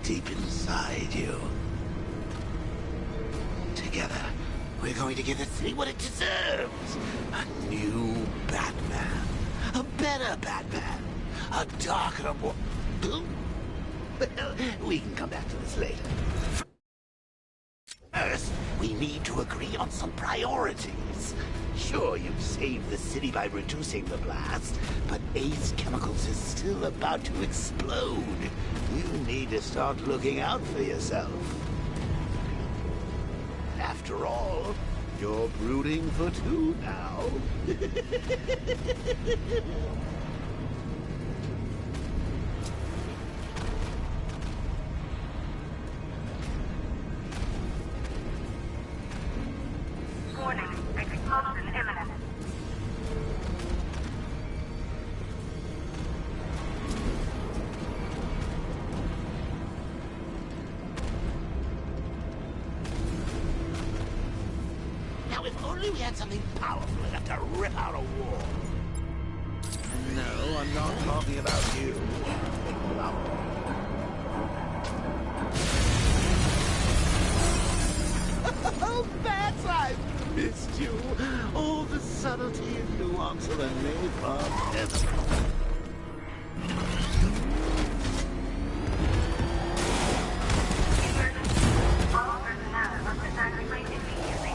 deep inside you. Together, we're going to give the city what it deserves. A new Batman. A better Batman. A darker one. Well, we can come back to this later. First, we need to agree on some priorities. Sure, you've saved the city by reducing the blast, but Ace Chemicals is still about to explode. You need to start looking out for yourself. After all, you're brooding for two now. Warning, explosion imminent. Now, if only we had something powerful enough to rip out a wall. No, I'm not talking about you. Oh, Bats, I've missed you. All the subtlety and nuance of a napalm heaven. All personnel must evacuate immediately.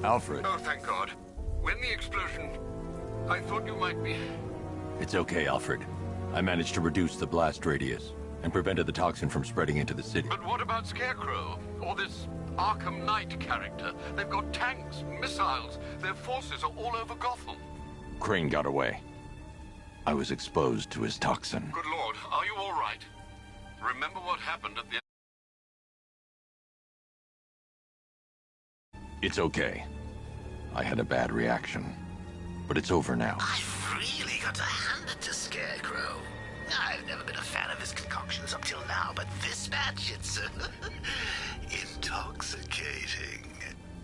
Alfred. Oh, thank God. When the explosion... I thought you might be... It's okay, Alfred. I managed to reduce the blast radius and prevented the toxin from spreading into the city. But what about Scarecrow? Or this Arkham Knight character? They've got tanks, missiles. Their forces are all over Gotham. Crane got away. I was exposed to his toxin. Good Lord, are you all right? Remember what happened at the... It's okay. I had a bad reaction. But it's over now. I've really got to hand it to Scarecrow. I've never been a fan of his concoctions up till now, but this batch, it's intoxicating.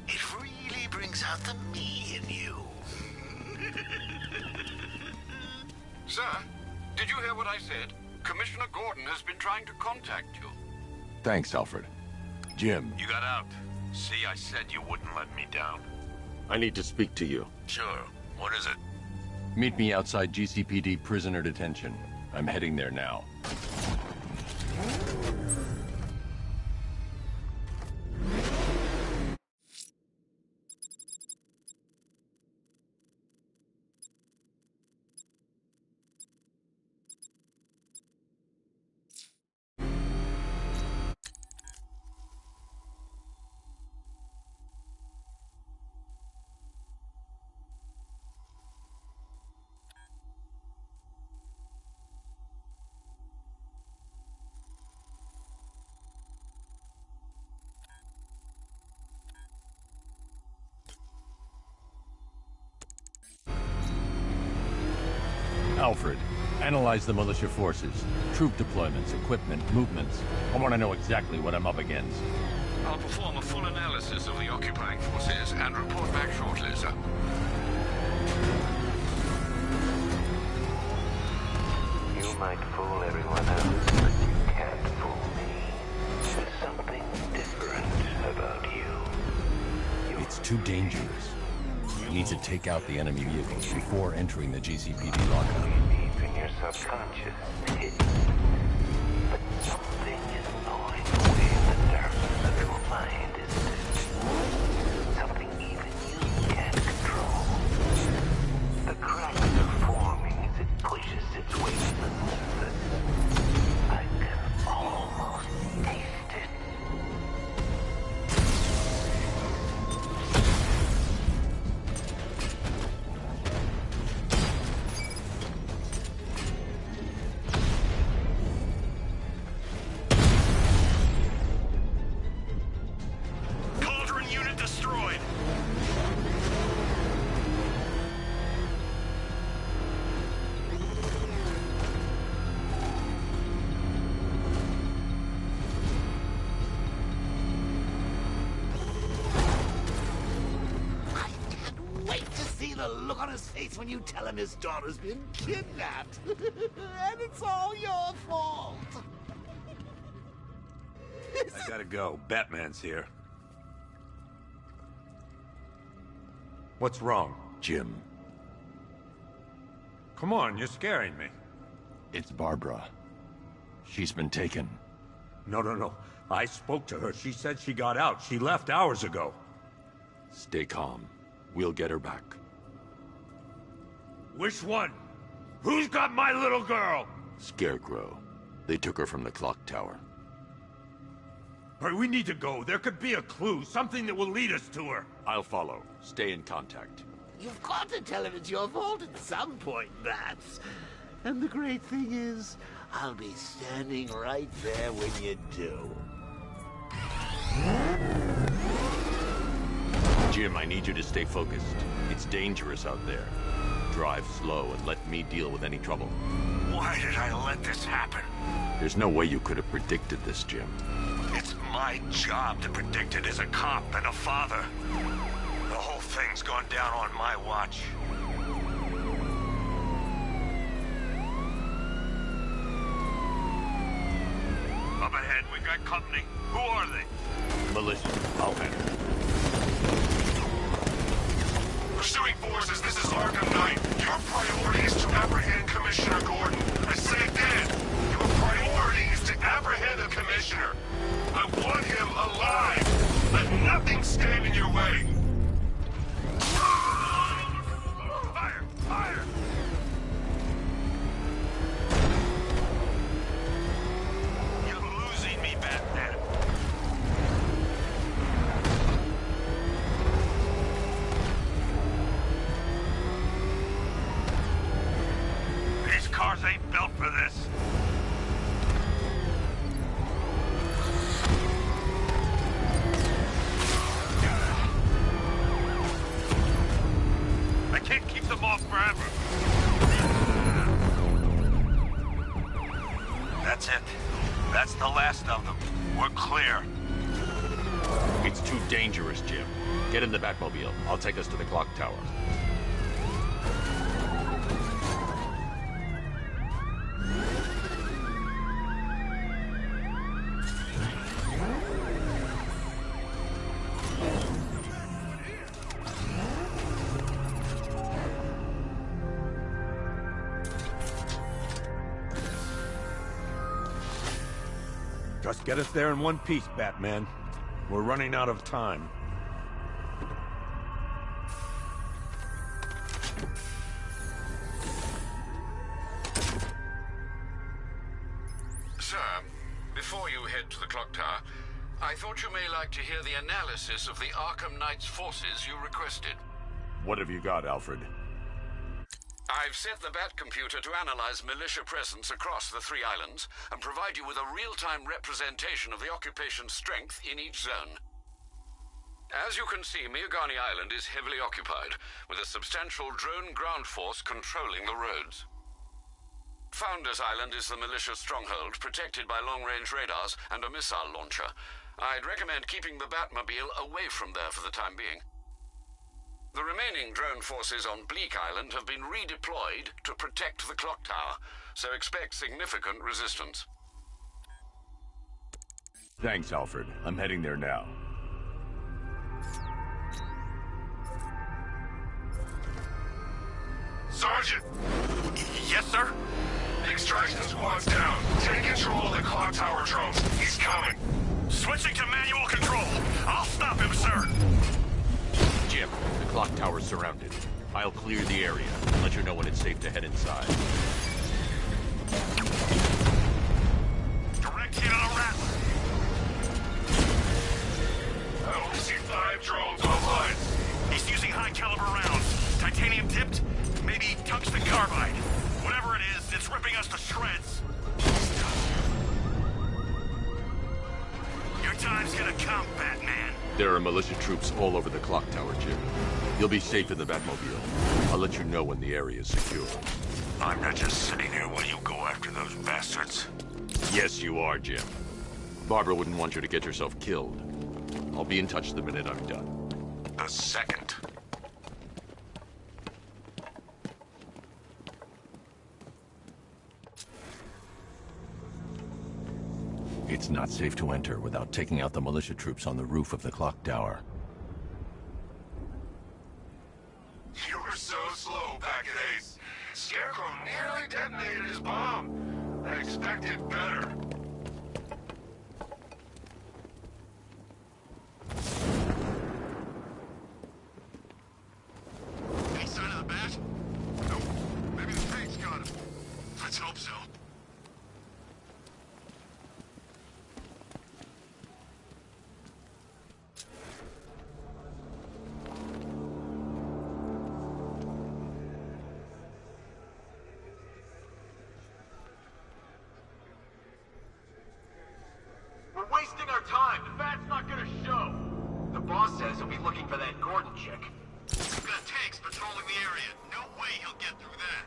It really brings out the me in you. Sir, did you hear what I said? Commissioner Gordon has been trying to contact you. Thanks, Alfred. Jim. You got out. See, I said you wouldn't let me down. I need to speak to you. Sure. What is it? Meet me outside GCPD prisoner detention. I'm heading there now. Alfred, analyze the militia forces, troop deployments, equipment, movements. I want to know exactly what I'm up against. I'll perform a full analysis of the occupying forces and report back shortly, sir. You might fool everyone else, but you can't fool me. There's something different about you. It's too dangerous. I need to take out the enemy vehicles before entering the GCPD lockup. Deep in your subconscious, hidden. But something is gnawing away in the darkness of your mind, isn't it? Something even you can't control. The cracks are forming as it pushes its way to the surface. I can almost taste it. look on his face when you tell him his daughter's been kidnapped. And it's all your fault. I gotta go. Batman's here. What's wrong? Jim, Come on, you're scaring me. it's Barbara. She's been taken. No. I spoke to her. She said she got out. She left hours ago. Stay calm. We'll get her back. Which one? Who's got my little girl? Scarecrow. They took her from the clock tower. All right, we need to go. There could be a clue, something that will lead us to her. I'll follow. Stay in contact. You've got to tell him it's your fault at some point, Bats. And the great thing is, I'll be standing right there when you do. Jim, I need you to stay focused. It's dangerous out there. Drive slow and let me deal with any trouble. Why did I let this happen? There's no way you could have predicted this, Jim. It's my job to predict it as a cop and a father. The whole thing's gone down on my watch. Up ahead, we got company. Who are they? Militia, I'll handle it. Pursuing forces, this is ARKHAM Knight. Your priority is to apprehend Commissioner Gordon. I say again, your priority is to apprehend the Commissioner. I want him alive. Let nothing stand in your way. Fire! Fire! You're losing me, Batman. These cars ain't built for this. I can't keep them off forever. That's it. That's the last of them. We're clear. It's too dangerous, Jim. Get in the Batmobile. I'll take us to the clock tower. Just get us there in one piece, Batman. We're running out of time. Sir, before you head to the clock tower, I thought you may like to hear the analysis of the Arkham Knight's forces you requested. What have you got, Alfred? I've set the Bat computer to analyze militia presence across the 3 islands and provide you with a real-time representation of the occupation's strength in each zone. As you can see, Miagani Island is heavily occupied, with a substantial drone ground force controlling the roads. Founders Island is the militia stronghold, protected by long-range radars and a missile launcher. I'd recommend keeping the Batmobile away from there for the time being. The remaining drone forces on Bleak Island have been redeployed to protect the clock tower, so expect significant resistance. Thanks, Alfred. I'm heading there now. Sergeant! Yes, sir? The extraction squad's down. Take control of the clock tower drones. He's coming. Switching to manual control. I'll stop him, sir. Jim, the clock tower's surrounded. I'll clear the area and let you know when it's safe to head inside. Direct hit on a rattler. I only see 5 drones online. He's using high-caliber rounds. Titanium tipped? Maybe tungsten carbide. Whatever it is, it's ripping us to shreds. Your time's gonna come, Batman. There are militia troops all over the clock tower, Jim. You'll be safe in the Batmobile. I'll let you know when the area is secure. I'm not just sitting here while you go after those bastards. Yes, you are, Jim. Barbara wouldn't want you to get yourself killed. I'll be in touch the minute I'm done. The second. It's not safe to enter without taking out the militia troops on the roof of the clock tower. You were so slow back at Ace. Scarecrow nearly detonated his bomb. I expected better. Any sign of the bat? Nope. Maybe the tank's got him. Let's hope so. We're wasting our time. The bat's not gonna show. The boss says he'll be looking for that Gordon chick. We've got tanks patrolling the area. No way he'll get through that.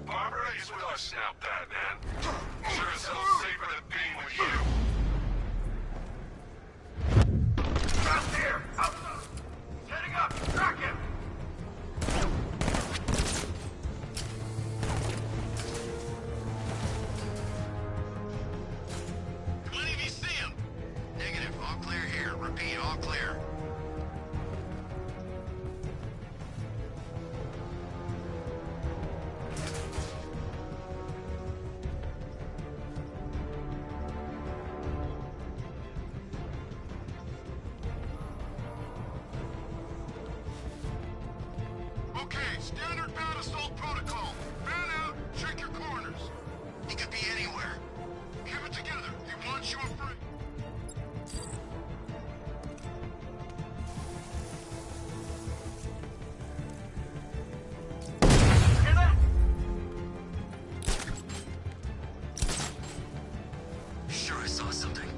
Barbara is with us now, Batman. Sure as hell safer than being with you. Out there! Out! He's heading up! Track him! Do any of you see him? Negative. All clear here. Repeat, all clear. Okay, standard bat assault protocol. Man out, check your corners. He could be anywhere. Keep it together. He wants you afraid. Hear that? Sure, I saw something.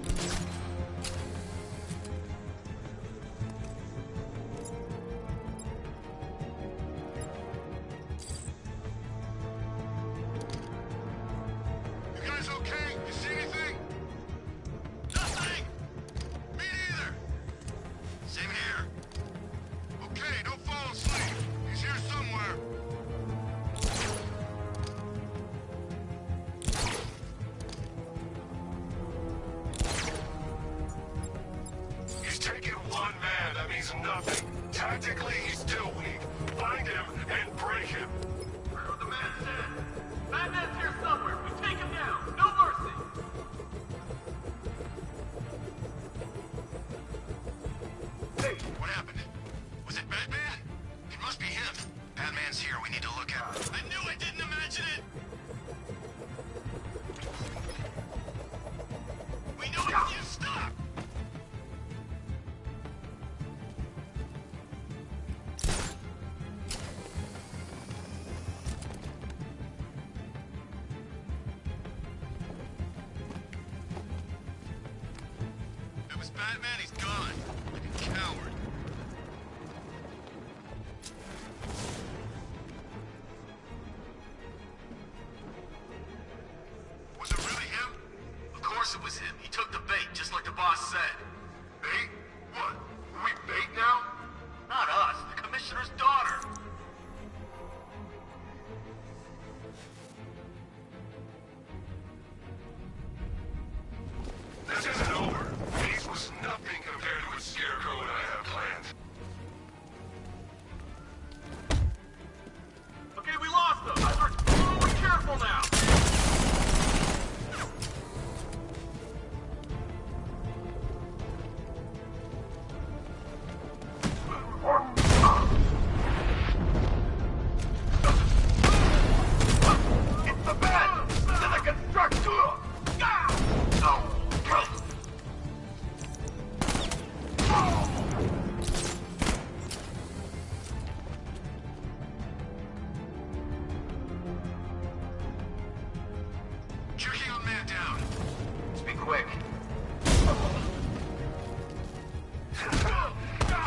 You guys okay? You see anything? Nothing! Me neither! Same here. Okay, don't fall asleep. He's here somewhere. He's taken one man, that means nothing. Tactically, he's still weak. Find him and break him. Heard what the man said. Batman's here somewhere. We take him down. No mercy. Hey, what happened? Was it Batman? It must be him. Batman's here. We need to look out. I knew I didn't imagine it! We know it! You stop! It was Batman, he's gone. Like a coward. Was it really him? Of course it was him. He took the bait, just like the boss said. Bait? What? We bait now? Not us. The commissioner's daughter. This isn't over. Ace was nothing compared to what Scarecrow and I have planned. Okay, we lost them. We're careful now. It's the bat! To the construction! Checking on man down. Let's be quick.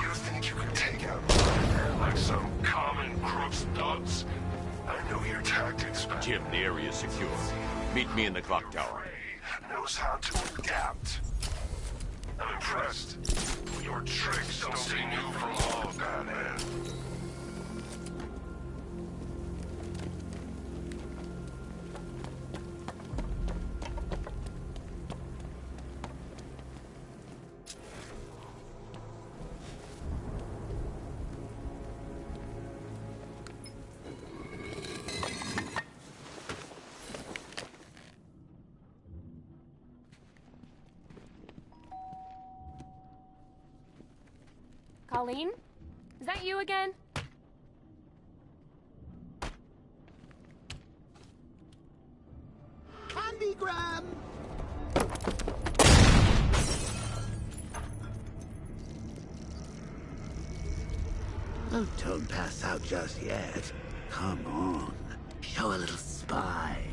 You think you could take out Batman like some common crooks thugs? I know your tactics, but Jim, the area is secure. Meet me in the clock tower. knows how to adapt. I'm impressed. Your tricks don't seem new from all, Batman. Colleen? Is that you again? Candygram! Oh, don't pass out just yet. Come on. Show a little spine.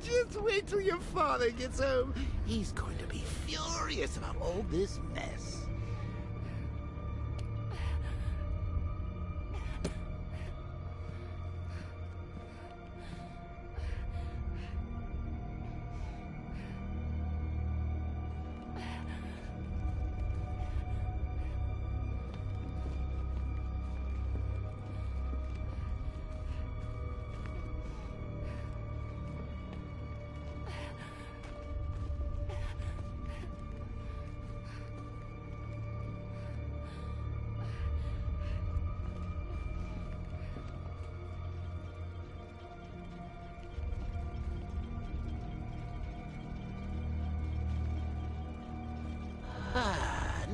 Just wait till your father gets home. He's going to be furious about all this mess.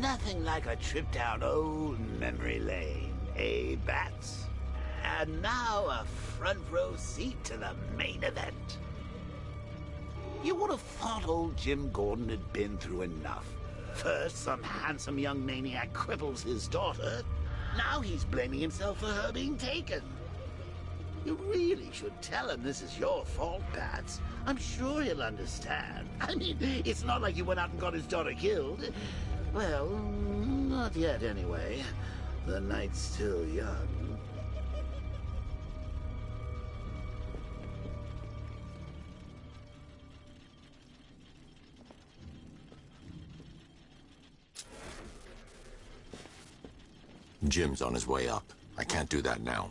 Nothing like a trip down old memory lane, eh, Bats? And now a front row seat to the main event. You would have thought old Jim Gordon had been through enough. First, some handsome young maniac cripples his daughter. Now he's blaming himself for her being taken. You really should tell him this is your fault, Bats. I'm sure he'll understand. I mean, it's not like you went out and got his daughter killed. Well, not yet anyway. The night's still young. Jim's on his way up. I can't do that now.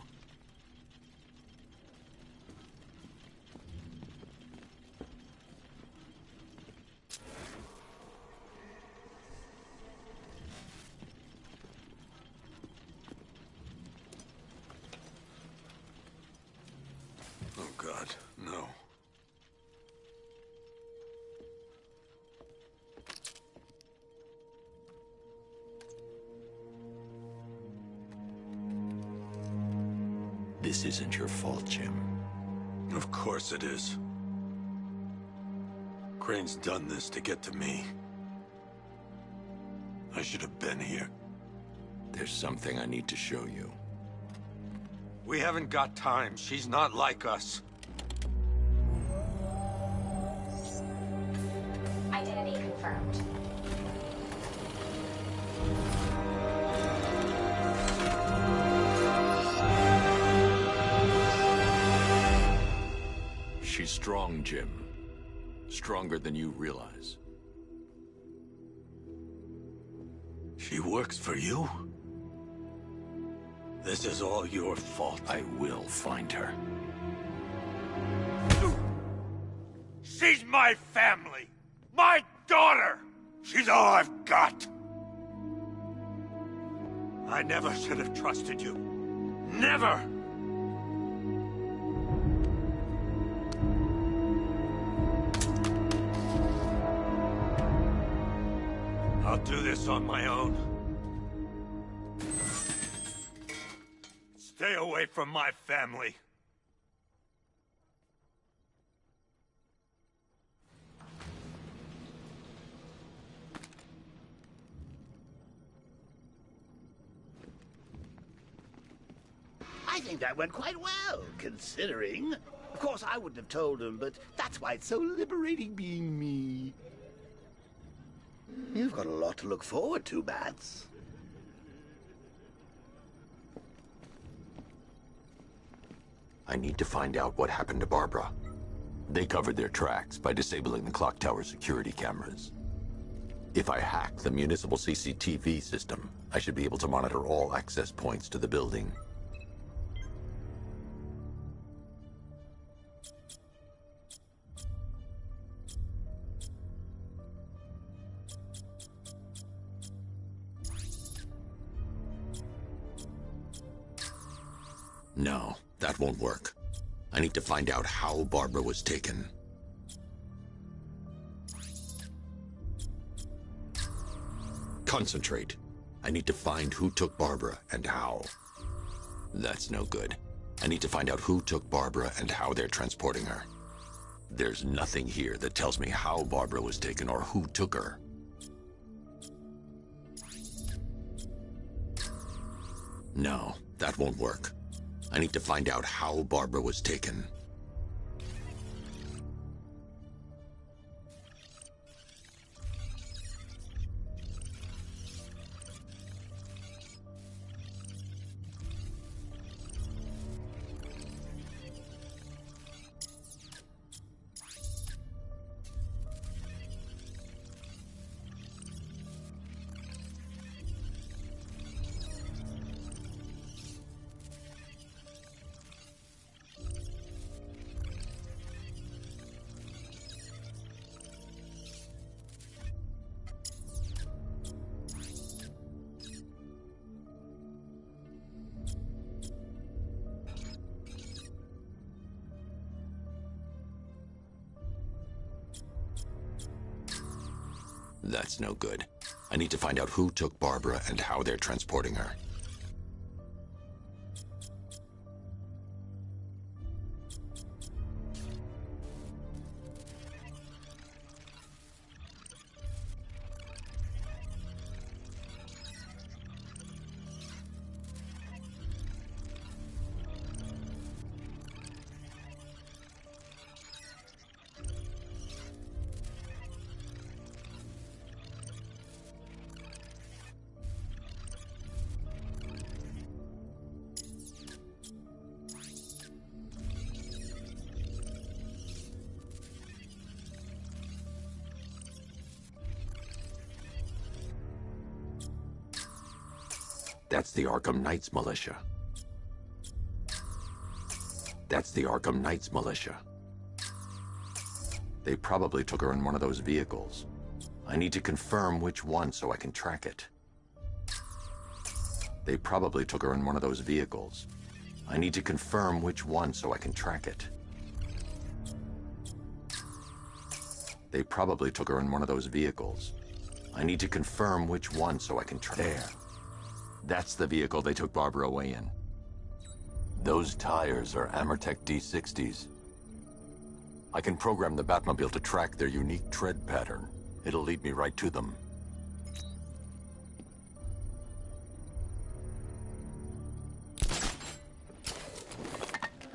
Oh, God, no. This isn't your fault, Jim. Of course it is. Crane's done this to get to me. I should have been here. There's something I need to show you. We haven't got time. She's not like us. Identity confirmed. She's strong, Jim. Stronger than you realize. She works for you? This is all your fault. I will find her. She's my family! My daughter! She's all I've got! I never should have trusted you. Never! I'll do this on my own. Stay away from my family. I think that went quite well, considering. Of course, I wouldn't have told him, but that's why it's so liberating being me. You've got a lot to look forward to, Bats. I need to find out what happened to Barbara. They covered their tracks by disabling the clock tower security cameras. If I hack the municipal CCTV system, I should be able to monitor all access points to the building. No, that won't work. I need to find out how Barbara was taken. Concentrate. I need to find who took Barbara and how. That's no good. I need to find out who took Barbara and how they're transporting her. There's nothing here that tells me how Barbara was taken or who took her. No, that won't work. I need to find out how Barbara was taken. That's no good. I need to find out who took Barbara and how they're transporting her. That's the Arkham Knights militia. That's the Arkham Knights militia. They probably took her in one of those vehicles. I need to confirm which one so I can track it. They probably took her in one of those vehicles. I need to confirm which one so I can track it. They probably took her in one of those vehicles. I need to confirm which one so I can track it. There. That's the vehicle they took Barbara away in. Those tires are Amertech D60s. I can program the Batmobile to track their unique tread pattern. It'll lead me right to them.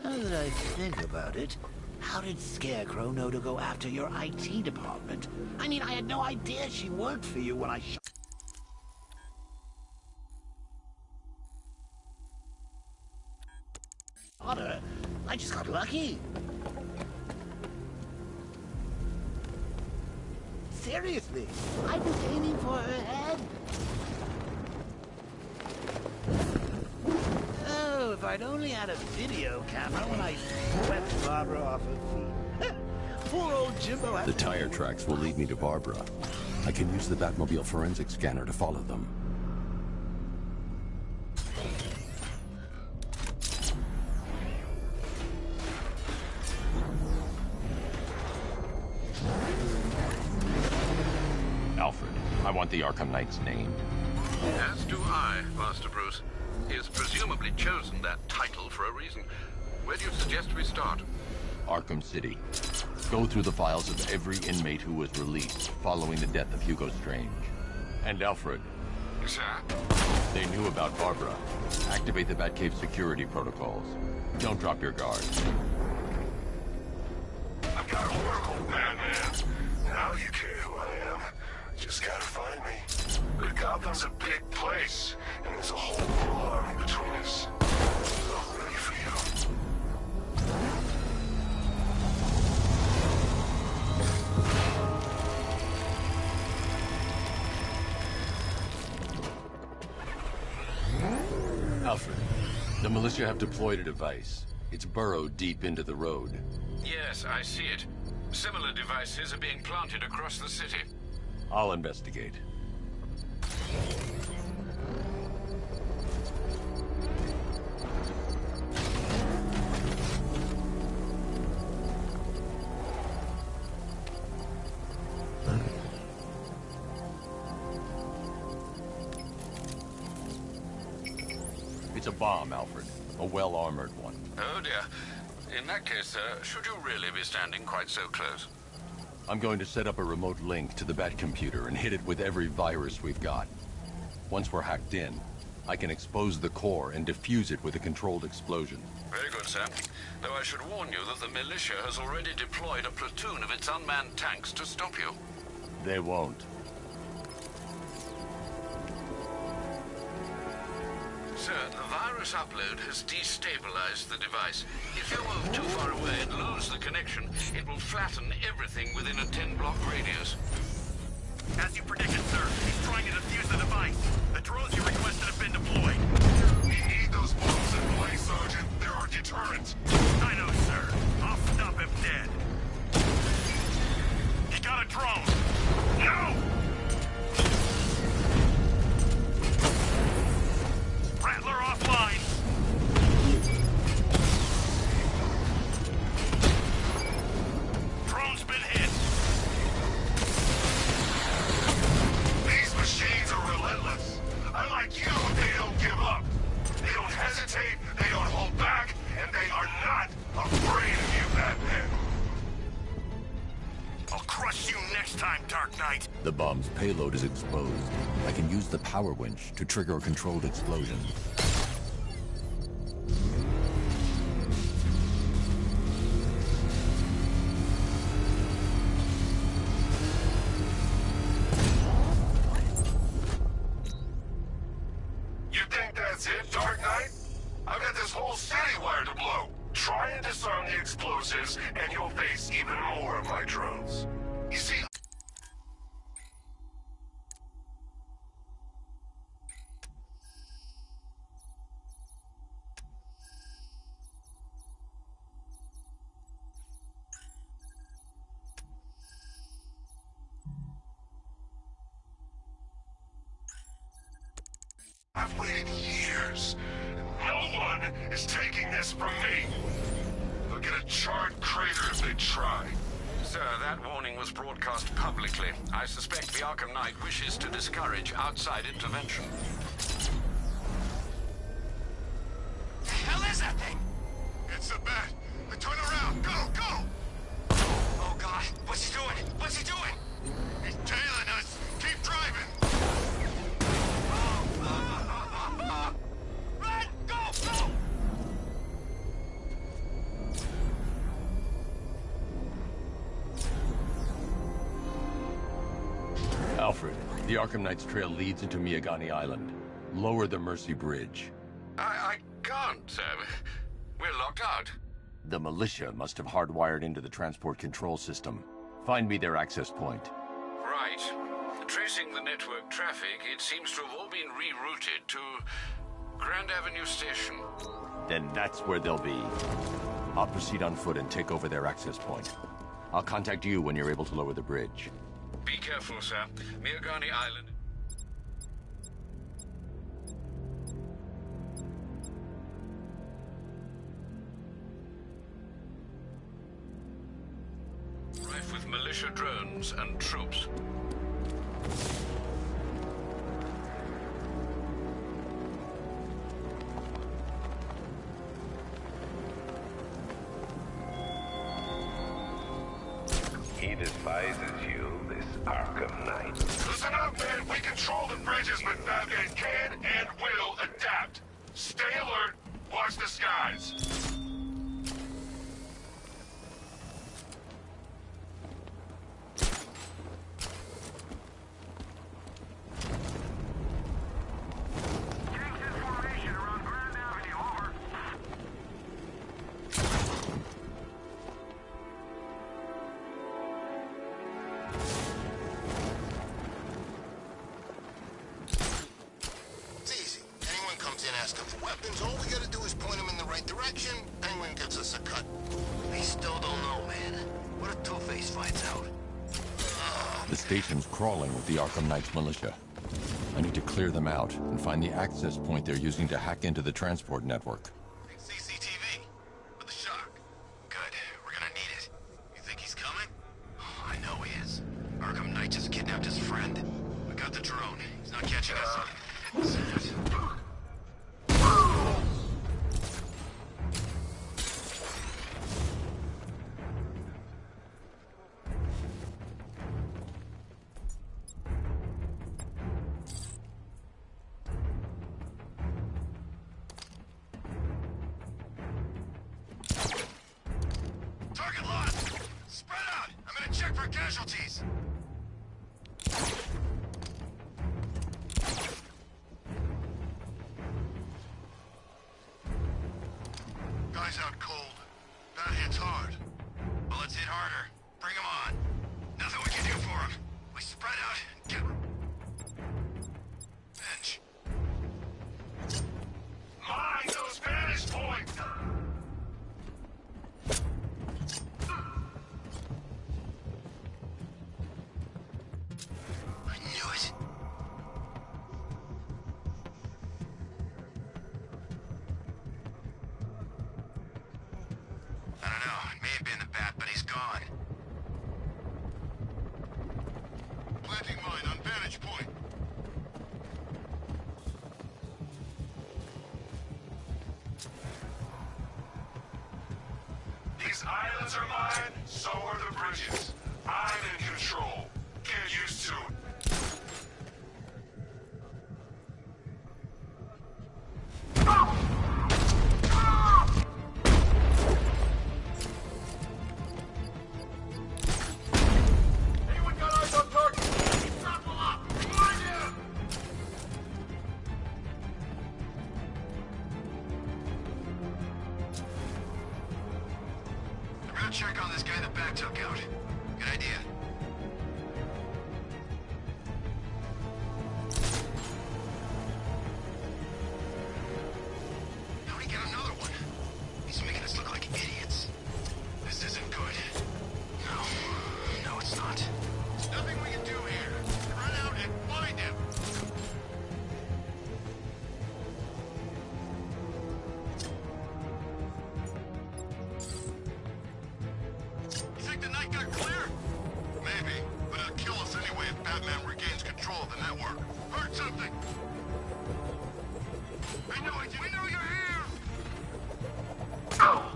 Now that I think about it, how did Scarecrow know to go after your IT department? I mean, I had no idea she worked for you when I her. I just got lucky. Seriously, I was aiming for her head. Oh, if I'd only had a video camera when I swept Barbara off her feet. Poor old Jimbo had... The tire tracks will lead me to Barbara. I can use the Batmobile forensic scanner to follow them. Alfred, I want the Arkham Knight's name. As do I, Master Bruce. He has presumably chosen that title for a reason. Where do you suggest we start? Arkham City. Go through the files of every inmate who was released following the death of Hugo Strange. And Alfred. Sir? They knew about Barbara. Activate the Batcave security protocols. Don't drop your guard. I've got Oracle, Batman. Now you care who I am. Just gotta find me. But Gotham's a big place, and there's a whole army between us. I'm ready for you. Alfred, the militia have deployed a device. It's burrowed deep into the road. Yes, I see it. Similar devices are being planted across the city. I'll investigate. It's a bomb, Alfred. A well-armored one. Oh dear. In that case, sir, should you really be standing quite so close? I'm going to set up a remote link to the Bat computer and hit it with every virus we've got. Once we're hacked in, I can expose the core and defuse it with a controlled explosion. Very good, sir. Though I should warn you that the militia has already deployed a platoon of its unmanned tanks to stop you. They won't. Sir, the virus upload has destabilized the device. If you move too far away and lose the connection, it will flatten everything within a 10-block radius. As you predicted, sir, he's trying to defuse the device. The drones you requested have been deployed. We need those bombs in place, Sergeant. They're our deterrent. I know, sir. I'll stop him dead. He got a drone. No! Rattler offline. Drone's been hit. These machines are relentless. Unlike you, they don't give up. They don't hesitate, they don't hold back, and they are not afraid of you, Batman. I'll crush you next time, Dark Knight. The bomb's payload is exposed. I can use the power winch to trigger a controlled explosion. You think that's it, Dark Knight? I've got this whole city wired to blow. Try and disarm the explosives, and you'll face even more of my drones. You see, I've waited years. No one is taking this from me. They'll get a charred crater if they try. Sir, that warning was broadcast publicly. I suspect the Arkham Knight wishes to discourage outside intervention. The hell is that thing? It's a bat. Turn around. Go, go! Oh, God. What's he doing? What's he doing? He's tailing us. Keep driving. Run! Go! Go! Alfred, the Arkham Knight's trail leads into Miyagani Island. Lower the Mercy Bridge. I can't, sir. We're locked out. The militia must have hardwired into the transport control system. Find me their access point. Right. Tracing the network traffic, it seems to have all been rerouted to Grand Avenue Station. Then that's where they'll be. I'll proceed on foot and take over their access point. I'll contact you when you're able to lower the bridge. Be careful, sir. Miyagani Island. Rife with militia drones and troops. He despises you, this Arkham Knight. Listen up, man. We control the bridges, but Batman can and will adapt. Stay alert. Watch the skies. Tanks in formation around Grand Avenue, over. It's easy. Anyone comes in asking for weapons, all we gotta do is point them in the right direction. Anyone gives us a cut. They still don't know, man. What if Two-Face finds out? The station's crawling with the Arkham Knight's militia. I need to clear them out and find the access point they're using to hack into the transport network. CCTV. With the shock. Good. We're gonna need it. You think he's coming? Oh, I know he is. Arkham Knight just kidnapped his friend. We got the drone. He's not catching us. got casualties! Guy's out cold. That hits hard. Well, let's hit harder. Bring him on. Nothing we can do for him. We spread out and get... Bench. Mind those Spanish points! I knew it. I don't know. It may have been the bat, but he's gone. Planting mine on vantage point. These islands are mine, so are the bridges. I'm in control. Get used to it. Anyone got eyes on target? Grapple up! Find him! We're gonna check on this guy the bat took out. Good idea. How'd he get another one? He's making us look like idiots. This isn't good. No, it's not. There's nothing we can do here. Run out and find him. You think the night got clear? Maybe, but it'll kill us anyway if Batman regains control of the network. Heard something! I know it! We know you're here! Oh!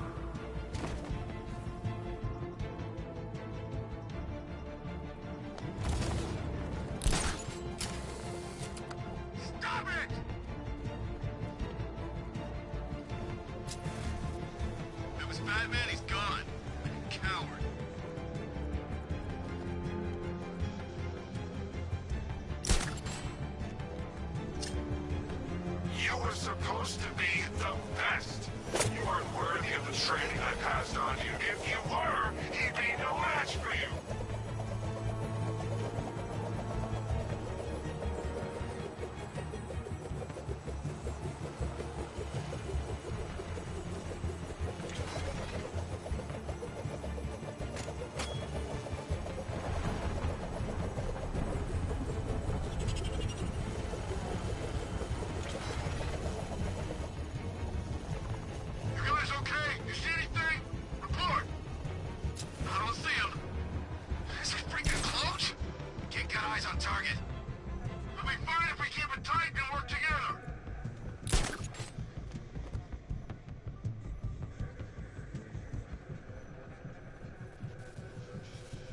Stop it! If it was Batman, he's gone. Coward. You were supposed to be the best. You aren't worthy of the training I passed on you. If you were, he'd be no match for you. You guys okay? You see anything? Report! I don't see him. Is it freaking close? Can't get eyes on target. We'll be fine if we keep it tight and work together.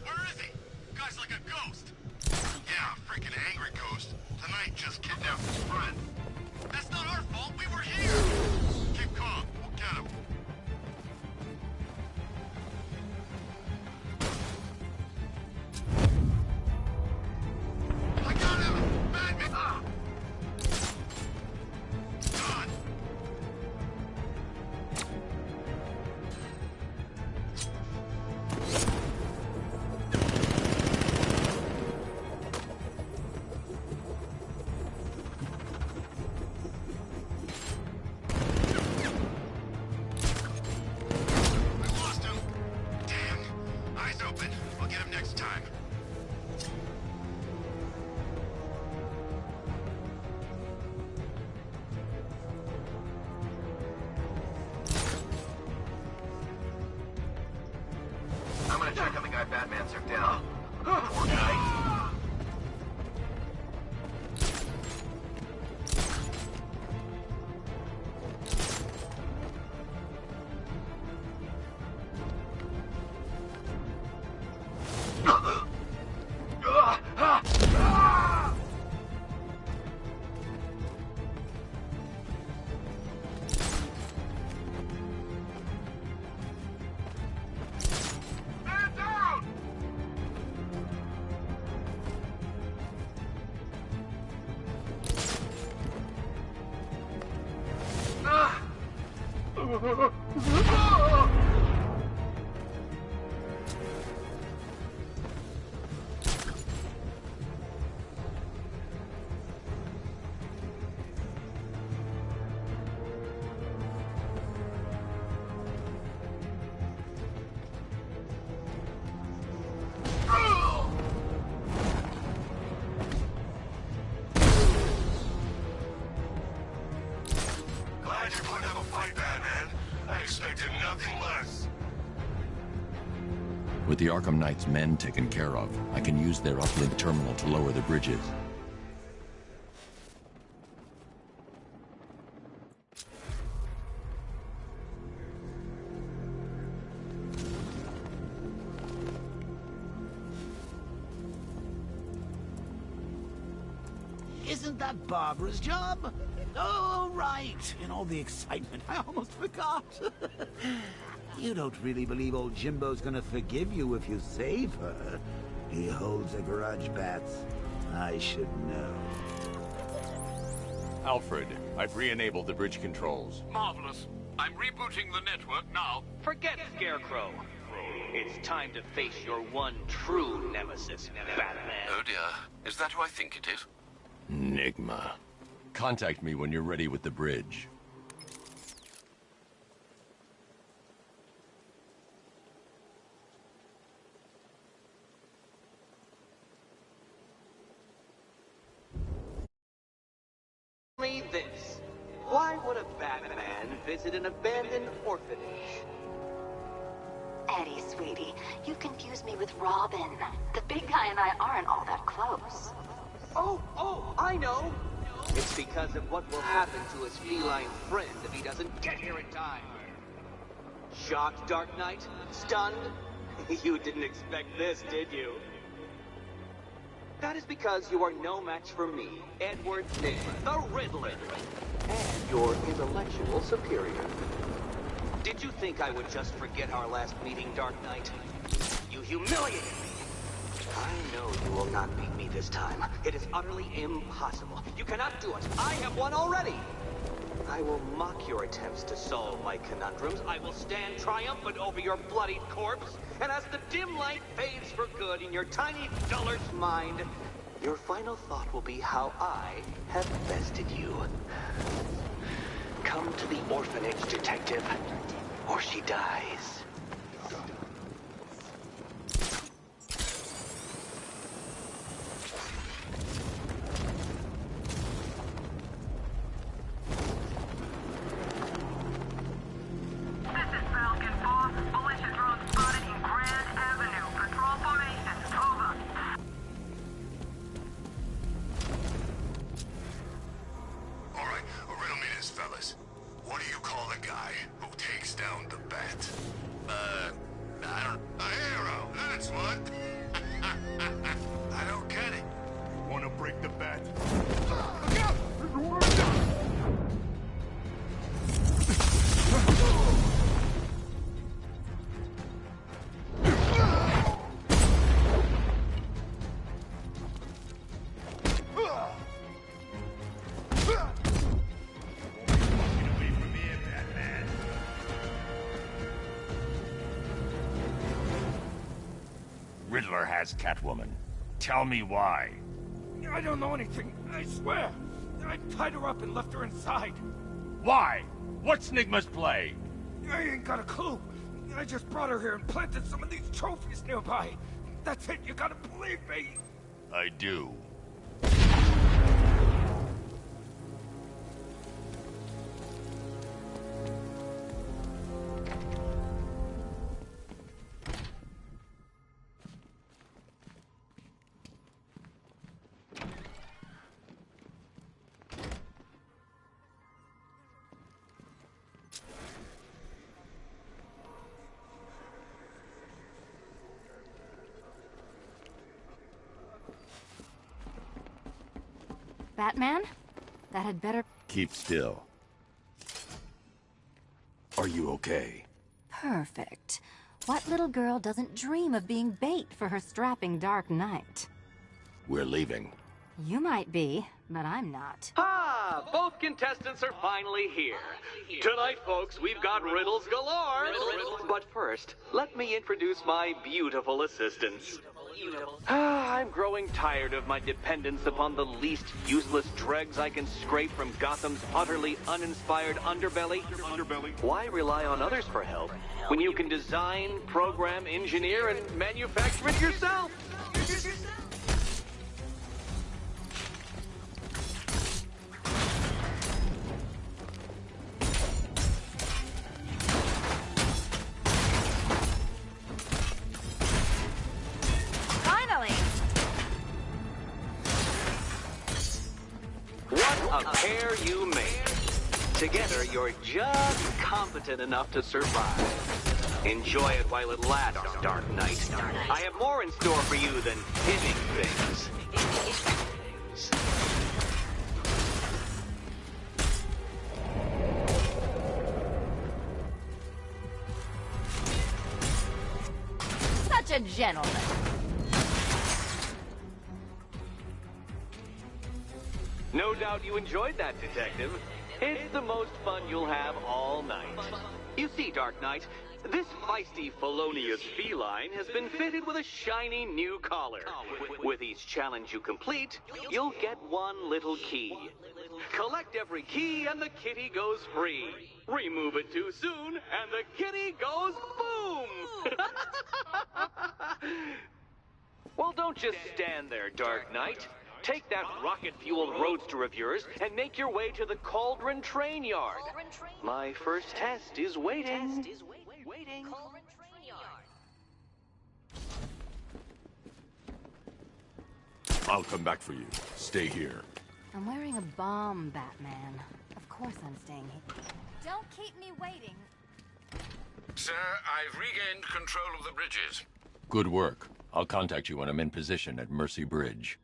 Where is he? Guy's like a ghost. Yeah, freaking angry ghost. Tonight just kidnapped his friend. That's not our fault. We were here. Keep calm. We'll get him. I got him! Batman! Ah! Done! I lost him! Damn. Eyes open. We'll get him next time. I'm gonna check on the guy Batman took down. Poor guy. Man down! Glad you're putting up a fight, Batman. I expected nothing less. With the Arkham Knight's men taken care of, I can use their uplink terminal to lower the bridges. Isn't that Barbara's job? Oh, right. In all the excitement, I almost forgot. You don't really believe old Jimbo's gonna forgive you if you save her. He holds a grudge, Bats. I should know. Alfred, I've re-enabled the bridge controls. Marvelous. I'm rebooting the network now. Forget Scarecrow. It's time to face your one true nemesis, Batman. Oh dear. Is that who I think it is? Enigma. Contact me when you're ready with the bridge. Only this. Why would a Batman visit an abandoned orphanage? Eddie, sweetie, you confused me with Robin. The big guy and I aren't all that close. Oh, I know! It's because of what will happen to his feline friend if he doesn't get here in time. Shocked, Dark Knight? Stunned? You didn't expect this, did you? That is because you are no match for me, Edward Nygma, the Riddler, and your intellectual superior. Did you think I would just forget our last meeting, Dark Knight? You humiliated me! I know you will not beat me this time. It is utterly impossible. You cannot do it. I have won already. I will mock your attempts to solve my conundrums. I will stand triumphant over your bloodied corpse. And as the dim light fades for good in your tiny dullard's mind, your final thought will be how I have bested you. Come to the orphanage, detective, or she dies. Riddler has Catwoman. Tell me why. I don't know anything, I swear. I tied her up and left her inside. Why? What's Nygma's play? I ain't got a clue. I just brought her here and planted some of these trophies nearby. That's it, you gotta believe me. I do. Batman? That had better... Keep still. Are you okay? Perfect. What little girl doesn't dream of being bait for her strapping Dark Knight? We're leaving. You might be, but I'm not. Ah, both contestants are finally here. Tonight, folks, we've got riddles galore. But first, let me introduce my beautiful assistants. I'm growing tired of my dependence upon the least useless dregs I can scrape from Gotham's utterly uninspired underbelly. Why rely on others for help when you can design, program, engineer, and manufacture it yourself? What a pair you make. Together, you're just competent enough to survive. Enjoy it while it lasts, Dark Knight. I have more in store for you than hitting things. Such a gentleman. No doubt you enjoyed that, Detective. It's the most fun you'll have all night. You see, Dark Knight, this feisty, felonious feline has been fitted with a shiny new collar. With each challenge you complete, you'll get one little key. Collect every key and the kitty goes free. Remove it too soon and the kitty goes boom! Well, don't just stand there, Dark Knight. Take that rocket-fueled roadster of yours and make your way to the Cauldron Train Yard. My first test is waiting. I'll come back for you. Stay here. I'm wearing a bomb, Batman. Of course I'm staying here. Don't keep me waiting. Sir, I've regained control of the bridges. Good work. I'll contact you when I'm in position at Mercy Bridge.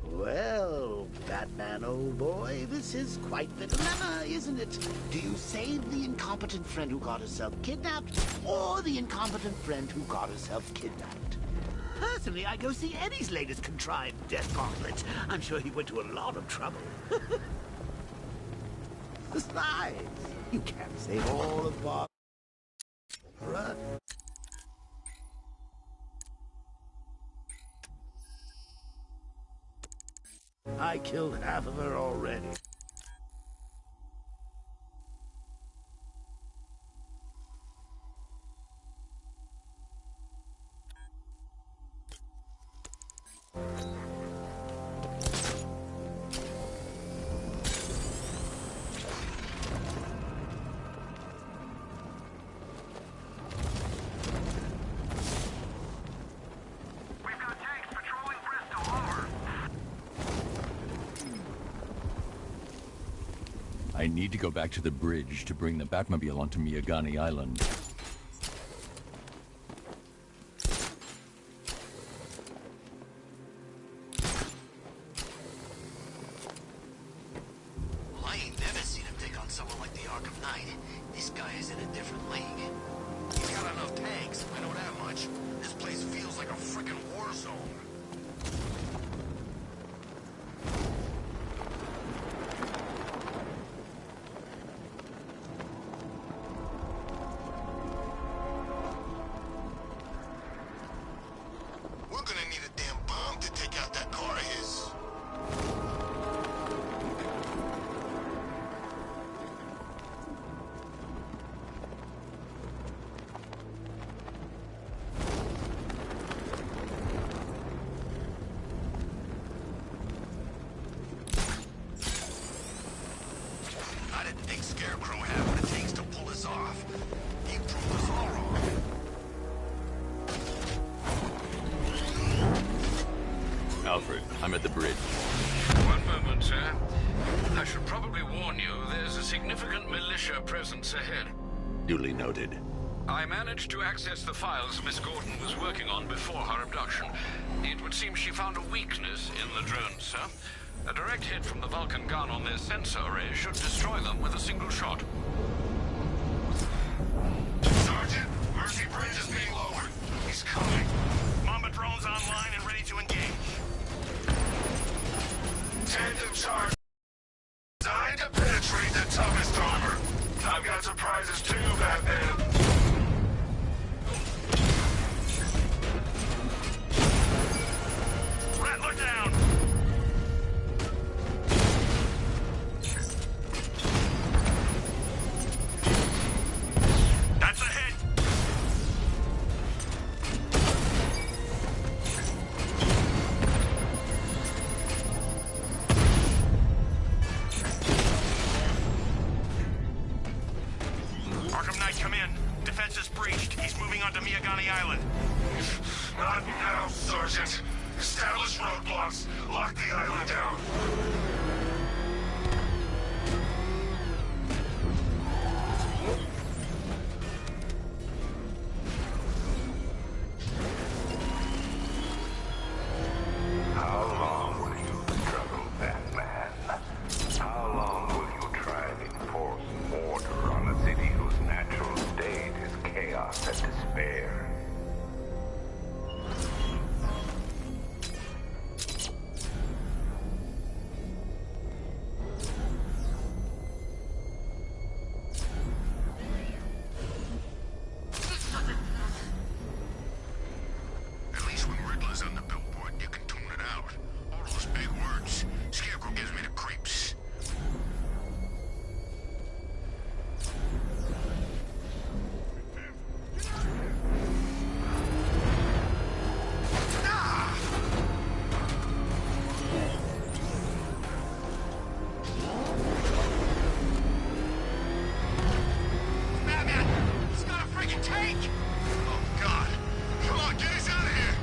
Well, Batman, old boy, this is quite the dilemma, isn't it? Do you save the incompetent friend who got herself kidnapped, or the incompetent friend who got herself kidnapped? Personally, I go see Eddie's latest contrived death gauntlet. I'm sure he went to a lot of trouble. Besides, you can't save all of Barbara. I killed half of her already. I need to go back to the bridge to bring the Batmobile onto Miyagani Island. Well, I ain't never seen him take on someone like the ARKHAM Knight. This guy is in a different league. He's got enough tanks, I know that much. This place feels like a frickin' war zone. We're gonna need a damn bomb to take out that car of his. I didn't think Scarecrow had what it takes to pull this off. He proved us all wrong. Alfred, I'm at the bridge. One moment, sir. I should probably warn you, there's a significant militia presence ahead. Duly noted. I managed to access the files Miss Gordon was working on before her abduction. It would seem she found a weakness in the drones, sir. A direct hit from the Vulcan gun on their sensor array should destroy them with a single shot. Sergeant, Mercy Bridge is being lowered. He's coming. Mamba drone's online and ready to engage. Tandem charge designed to penetrate the toughest armor. I've got surprises too, Batman. Rattler down! That's a hit! Arkham Knight, come in. Defense is breached. He's moving onto Miyagani Island. Not now, Sergeant. Establish roadblocks. Lock the island down. How long will you struggle, Batman? How long will you try and enforce order on a city whose natural state is chaos and despair? At least when Riddler's on the billboard, you can tune it out. All those big words. Scarecrow gives me the creeps. Batman! He's got a freaking tank! Oh, God. Come on, get us out of here!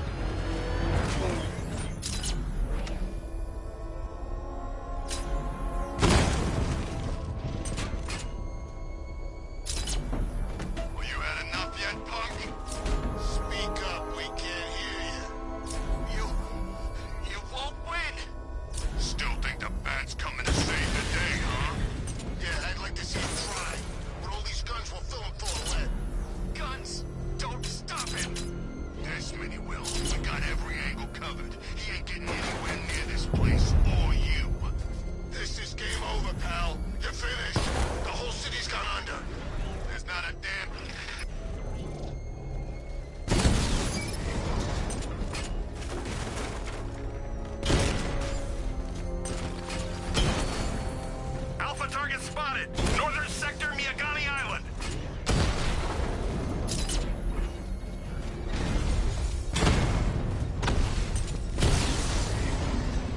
Well, you had enough yet, punk? Speak up, we can't hear you. You won't win! Still think the Bat's coming to save the day, huh? Yeah, I'd like to see him try. With all these guns, we'll fill him full of lead. Guns don't stop him! Yes, Minnie will. We got every angle covered. He ain't getting anywhere near this place, or you. This is game over, pal. You're finished. The whole city's gone under. There's not a damn... Alpha target spotted. Northern sector, Miyagani Island.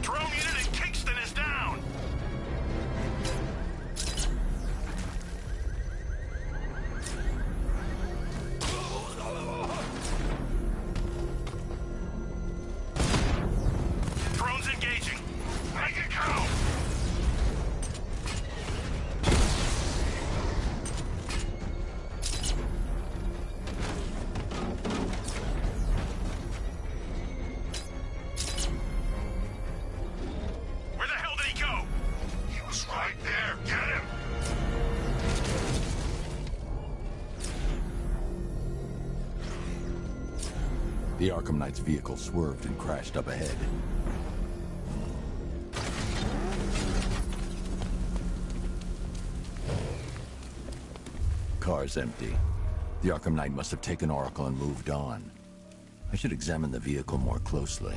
Drone unit in Kingston is down. Drones engaging. Make it count. Where the hell did he go? He was right there. Get him. The Arkham Knight's vehicle swerved and crashed up ahead. Car's empty. The Arkham Knight must have taken Oracle and moved on. I should examine the vehicle more closely.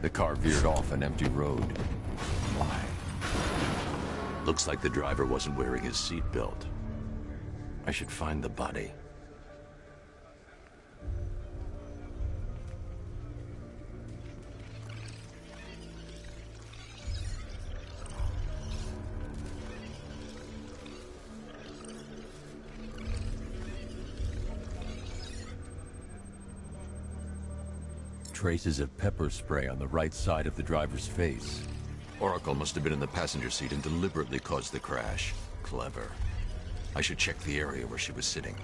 The car veered off an empty road. Why? Looks like the driver wasn't wearing his seatbelt. I should find the body. Traces of pepper spray on the right side of the driver's face. Oracle must have been in the passenger seat and deliberately caused the crash. Clever. I should check the area where she was sitting.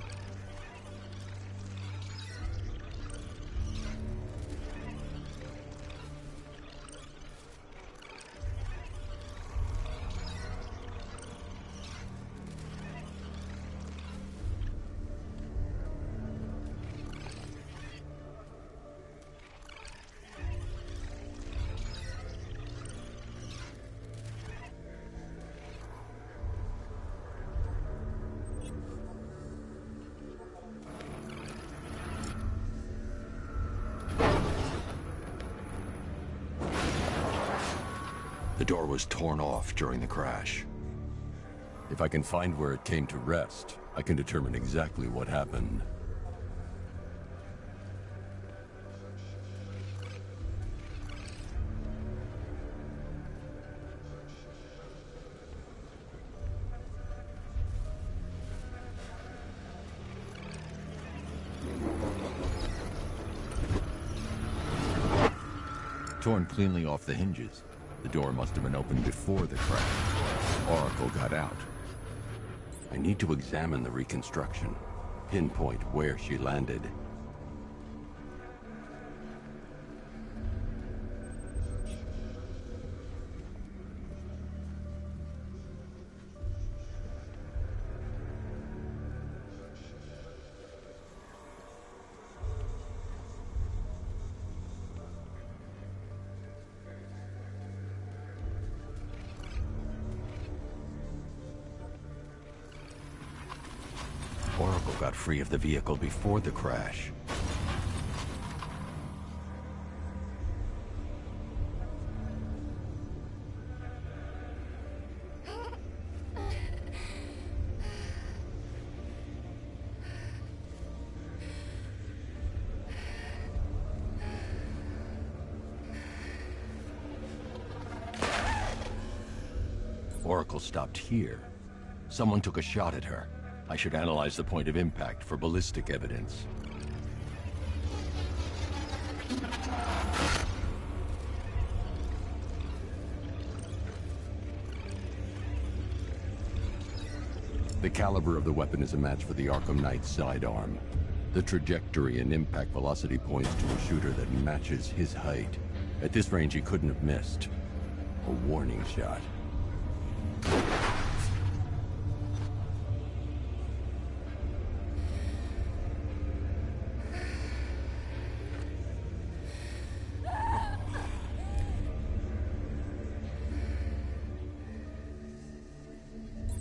The door was torn off during the crash. If I can find where it came to rest, I can determine exactly what happened. Torn cleanly off the hinges. The door must have been opened before the crash. Oracle got out. I need to examine the reconstruction, pinpoint where she landed. Oracle got free of the vehicle before the crash. Oracle stopped here. Someone took a shot at her. I should analyze the point of impact for ballistic evidence. The caliber of the weapon is a match for the Arkham Knight's sidearm. The trajectory and impact velocity points to a shooter that matches his height. At this range, he couldn't have missed. A warning shot.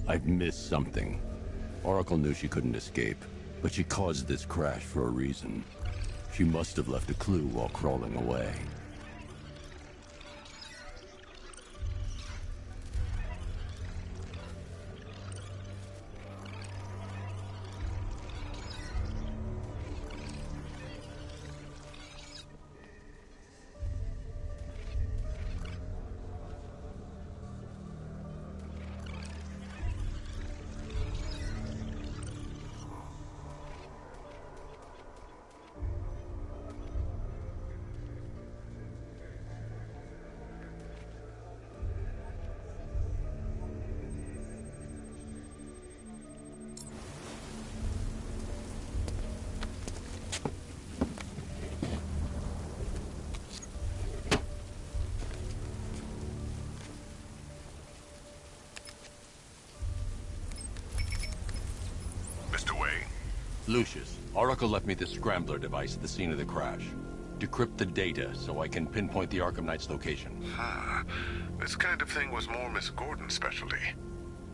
I've missed something. Oracle knew she couldn't escape, but she caused this crash for a reason. She must have left a clue while crawling away. Lucius, Oracle left me the scrambler device at the scene of the crash. Decrypt the data so I can pinpoint the Arkham Knight's location. This kind of thing was more Miss Gordon's specialty.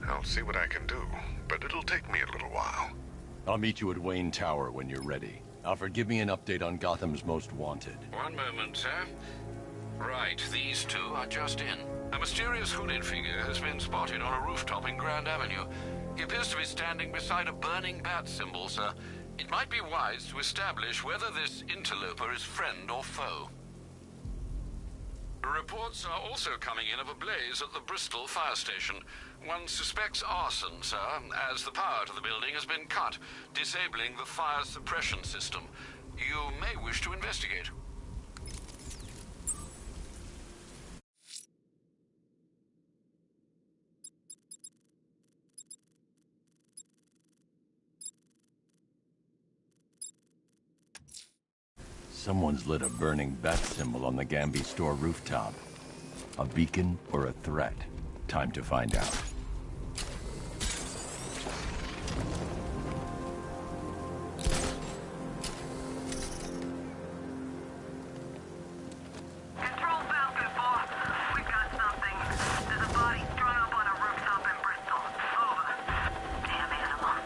I'll see what I can do, but it'll take me a little while. I'll meet you at Wayne Tower when you're ready. Alfred, give me an update on Gotham's Most Wanted. One moment, sir. Right, these two are just in. A mysterious hooded figure has been spotted on a rooftop in Grand Avenue. He appears to be standing beside a burning bat symbol, sir. It might be wise to establish whether this interloper is friend or foe. Reports are also coming in of a blaze at the Bristol fire station. One suspects arson, sir, as the power to the building has been cut, disabling the fire suppression system. You may wish to investigate. Someone's lit a burning bat symbol on the Gamby store rooftop. A beacon or a threat? Time to find out. Control Falcon 4. We got something. There's a body strung up on a rooftop in Bristol. Over. Damn animal.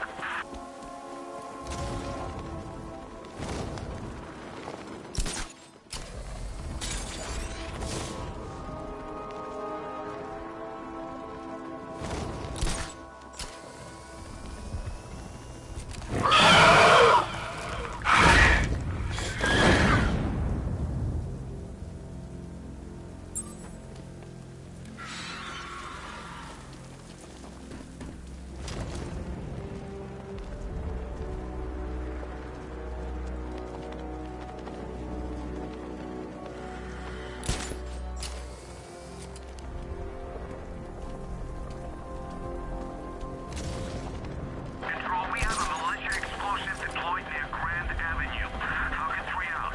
Control, we have a militia explosive deployed near Grand Avenue. Falcon 3 out.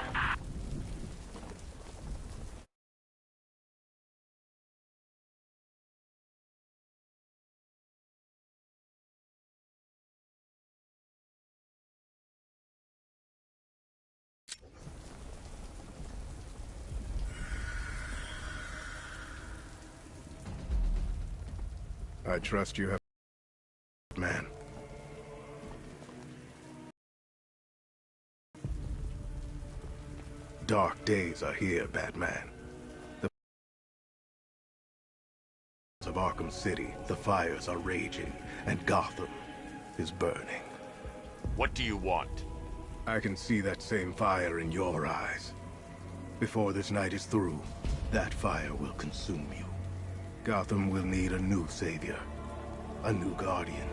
I trust you have... man. Dark days are here, Batman. The of Arkham City, the fires are raging, and Gotham is burning. What do you want? I can see that same fire in your eyes. Before this night is through, that fire will consume you. Gotham will need a new savior, a new guardian,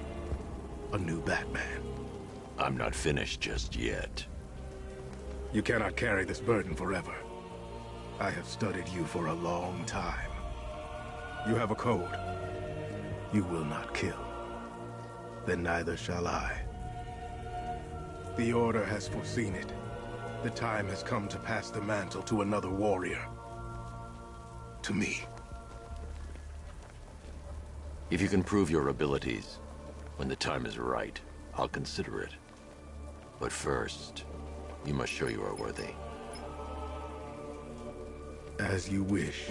a new Batman. I'm not finished just yet. You cannot carry this burden forever. I have studied you for a long time. You have a code. You will not kill. Then neither shall I. The Order has foreseen it. The time has come to pass the mantle to another warrior. To me. If you can prove your abilities, when the time is right, I'll consider it. But first, you must show you are worthy. As you wish.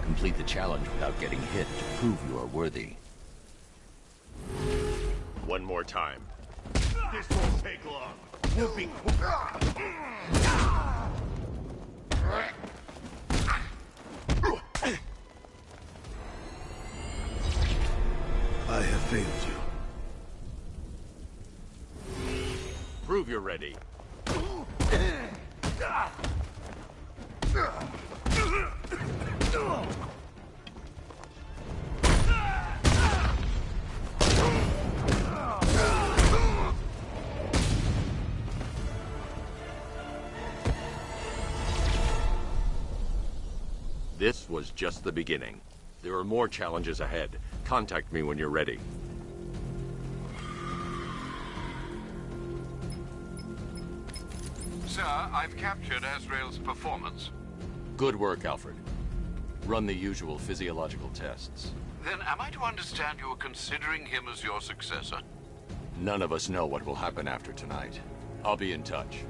Complete the challenge without getting hit to prove you are worthy. One more time. This won't take long. We'll be quick. I have failed you. Prove you're ready. This was just the beginning. There are more challenges ahead. Contact me when you're ready. Sir, I've captured Azrael's performance. Good work, Alfred. Run the usual physiological tests. Then am I to understand you are considering him as your successor? None of us know what will happen after tonight. I'll be in touch.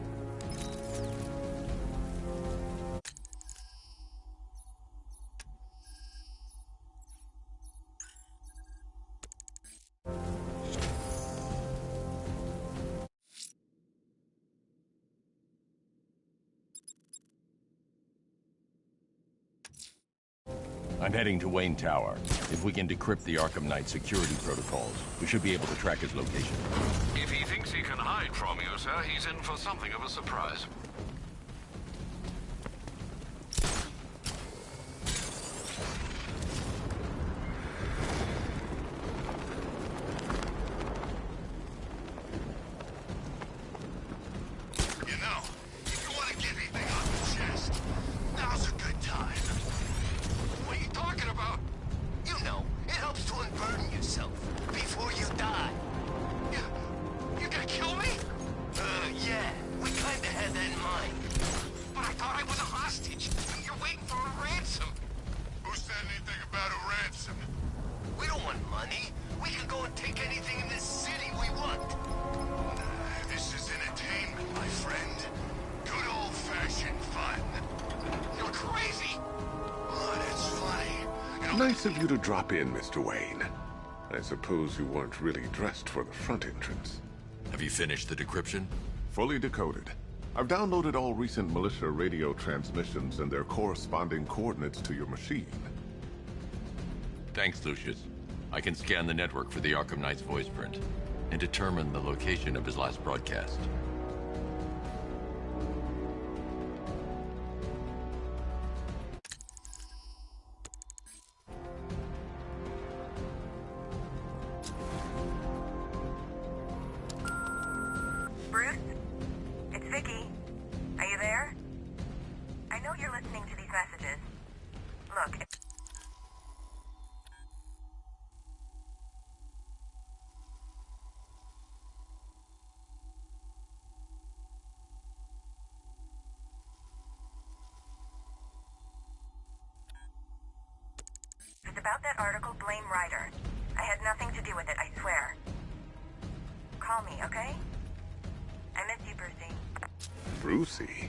I'm heading to Wayne Tower. If we can decrypt the Arkham Knight security protocols, we should be able to track his location. If he thinks he can hide from you, sir, he's in for something of a surprise. Nice of you to drop in, Mr. Wayne. I suppose you weren't really dressed for the front entrance. Have you finished the decryption? Fully decoded. I've downloaded all recent militia radio transmissions and their corresponding coordinates to your machine. Thanks, Lucius. I can scan the network for the Arkham Knight's voice print and determine the location of his last broadcast. About that article, blame Ryder. I had nothing to do with it, I swear. Call me, okay? I miss you, Brucey. Brucey?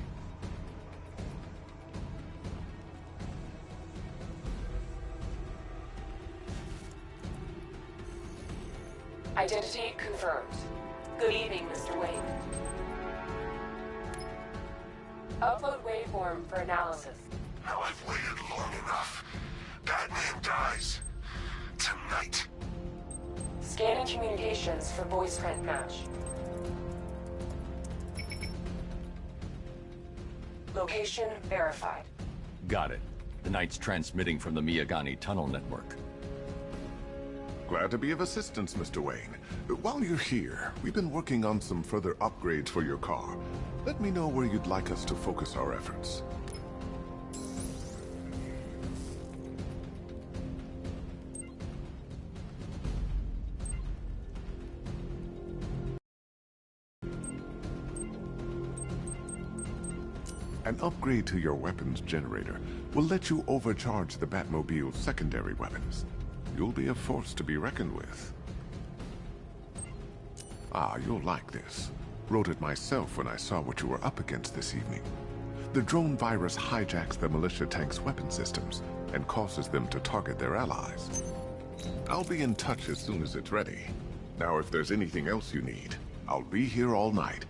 Identity confirmed. Good evening, Mr. Wayne. Upload waveform for analysis. Now I've waited long enough. Batman dies. Tonight. Scanning communications for voice print match. Location verified. Got it. The Knight's transmitting from the Miyagani tunnel network. Glad to be of assistance, Mr. Wayne. While you're here, we've been working on some further upgrades for your car. Let me know where you'd like us to focus our efforts. An upgrade to your weapons generator will let you overcharge the Batmobile's secondary weapons. You'll be a force to be reckoned with. Ah, you'll like this. Wrote it myself when I saw what you were up against this evening. The drone virus hijacks the militia tank's weapon systems and causes them to target their allies. I'll be in touch as soon as it's ready. Now, if there's anything else you need, I'll be here all night.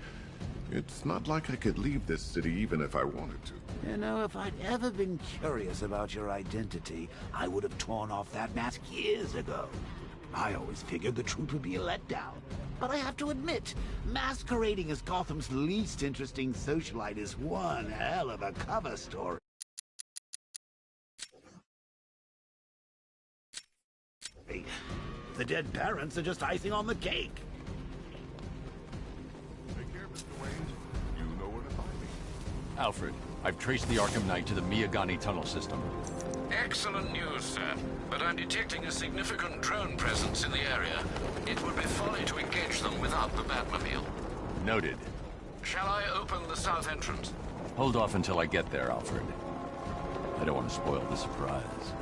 It's not like I could leave this city even if I wanted to. You know, if I'd ever been curious about your identity, I would have torn off that mask years ago. I always figured the truth would be a letdown. But I have to admit, masquerading as Gotham's least interesting socialite is one hell of a cover story. The dead parents are just icing on the cake. Take care, Mr. Wayne. You know where to find me. Alfred, I've traced the Arkham Knight to the Miyagani tunnel system. Excellent news, sir. But I'm detecting a significant drone presence in the area. It would be folly to engage them without the Batmobile. Noted. Shall I open the south entrance? Hold off until I get there, Alfred. I don't want to spoil the surprise.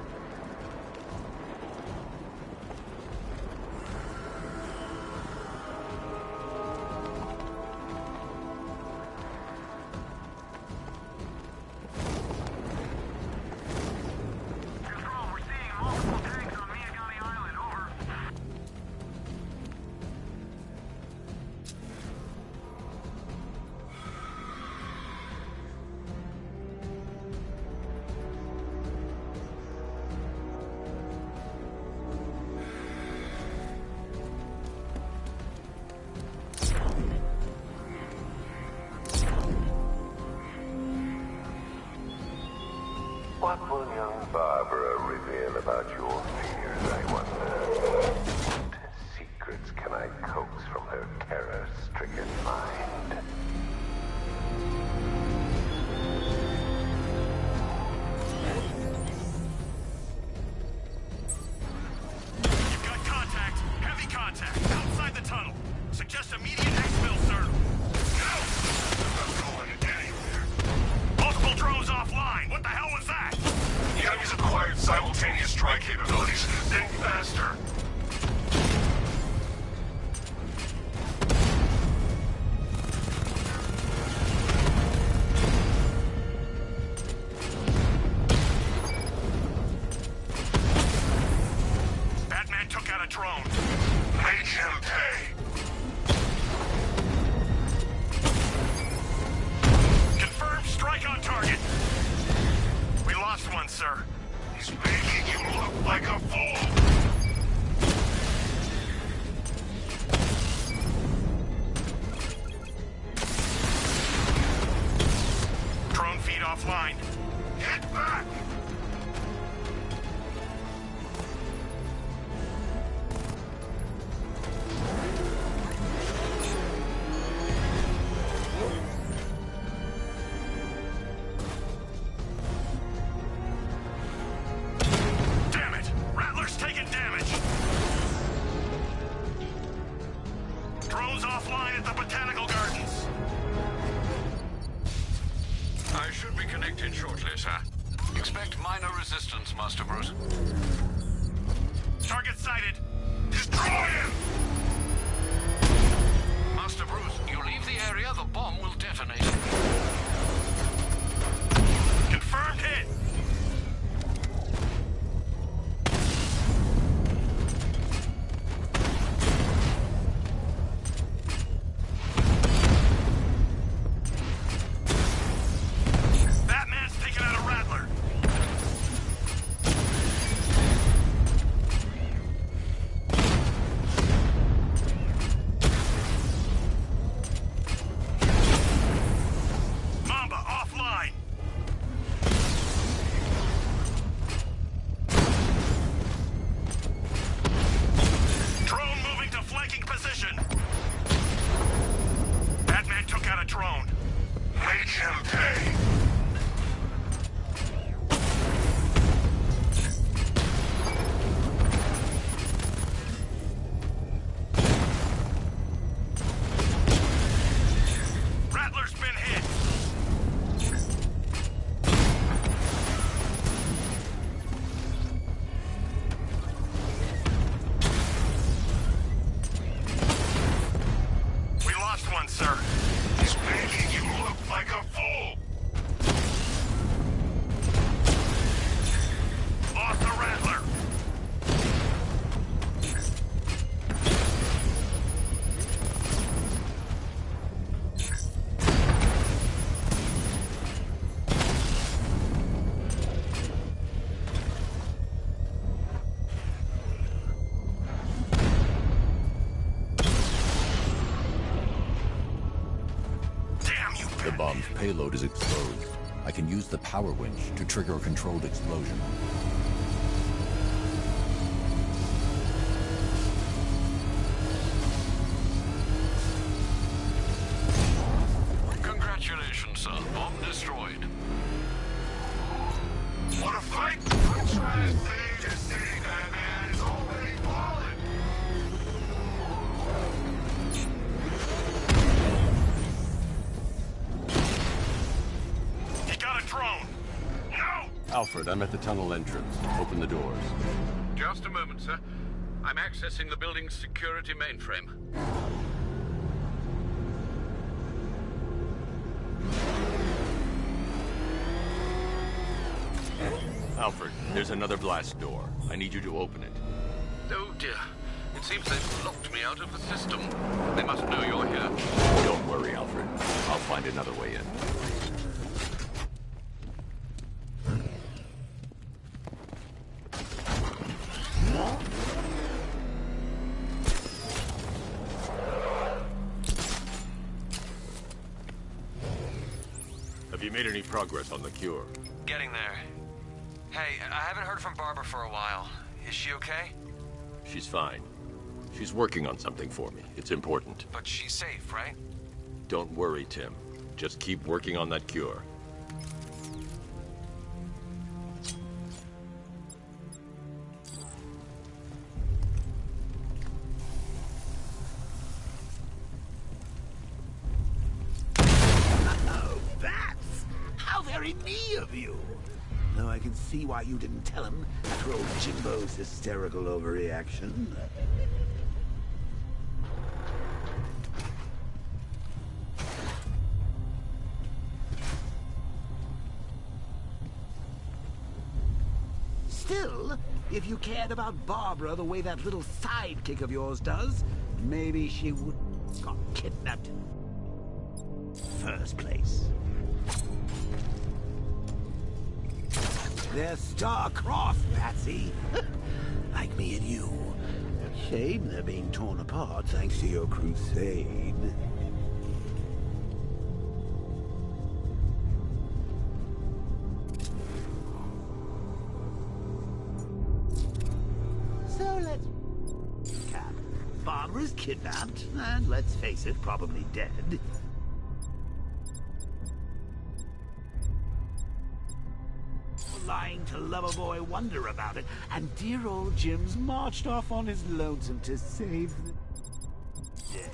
will young Barbara reveal about your fears, I wonder? What secrets can I coax from her terror-stricken mind? You've got contact. Heavy contact. Outside the tunnel. Suggest immediate exfil, sir. No! I'm not going anywhere. Multiple drones offline. What the hell was that? The enemy's acquired simultaneous strike capabilities. Think faster. Batman took out a drone. Make him pay. Confirmed strike on target. We lost one, sir. He's making you look like a fool. Drone feed offline. Get back! Damn it! Rattler's taking damage! Drones offline at the Botanical Gardens. I should be connected shortly, sir. Expect minor resistance, Master Bruce. Target sighted. Destroy him! Master Bruce, you leave the area, the bomb will detonate. Confirmed hit. Batman's taking out a Rattler. Mamba offline. Drone moving to flanking position. Batman took out a drone. Make him pay. Rattler's been hit. We lost one, sir. He's making you look like a fool. Lost the Rattler. Damn you, The bomb's payload is exposed. I can use the power winch to trigger a controlled explosion. Congratulations, sir. Bomb destroyed. What a fight! I'm trying to save your city, Batman. It's already fallen. He got a drone. No! Alfred, I'm at the tunnel entrance. Open the doors. Just a moment, sir. I'm accessing the building's security mainframe. Alfred, there's another blast door. I need you to open it. Oh dear. It seems they've locked me out of the system. They must know you're here. Don't worry, Alfred. I'll find another way in. Have you made any progress on the cure? Getting there. Hey, I haven't heard from Barbara for a while. Is she okay? She's fine. She's working on something for me. It's important. But she's safe, right? Don't worry, Tim. Just keep working on that cure. Oh, bats! How very me of you! Though I can see why you didn't tell him after old Jimbo's hysterical overreaction. Still, if you cared about Barbara the way that little sidekick of yours does, maybe she would got kidnapped in first place. They're star-crossed, Patsy. Like me and you. Shame they're being torn apart thanks to your crusade. So let's recap. Barbara's kidnapped, and let's face it, probably dead. Lying to Loverboy Wonder about it, and dear old Jim's marched off on his lonesome to save the day.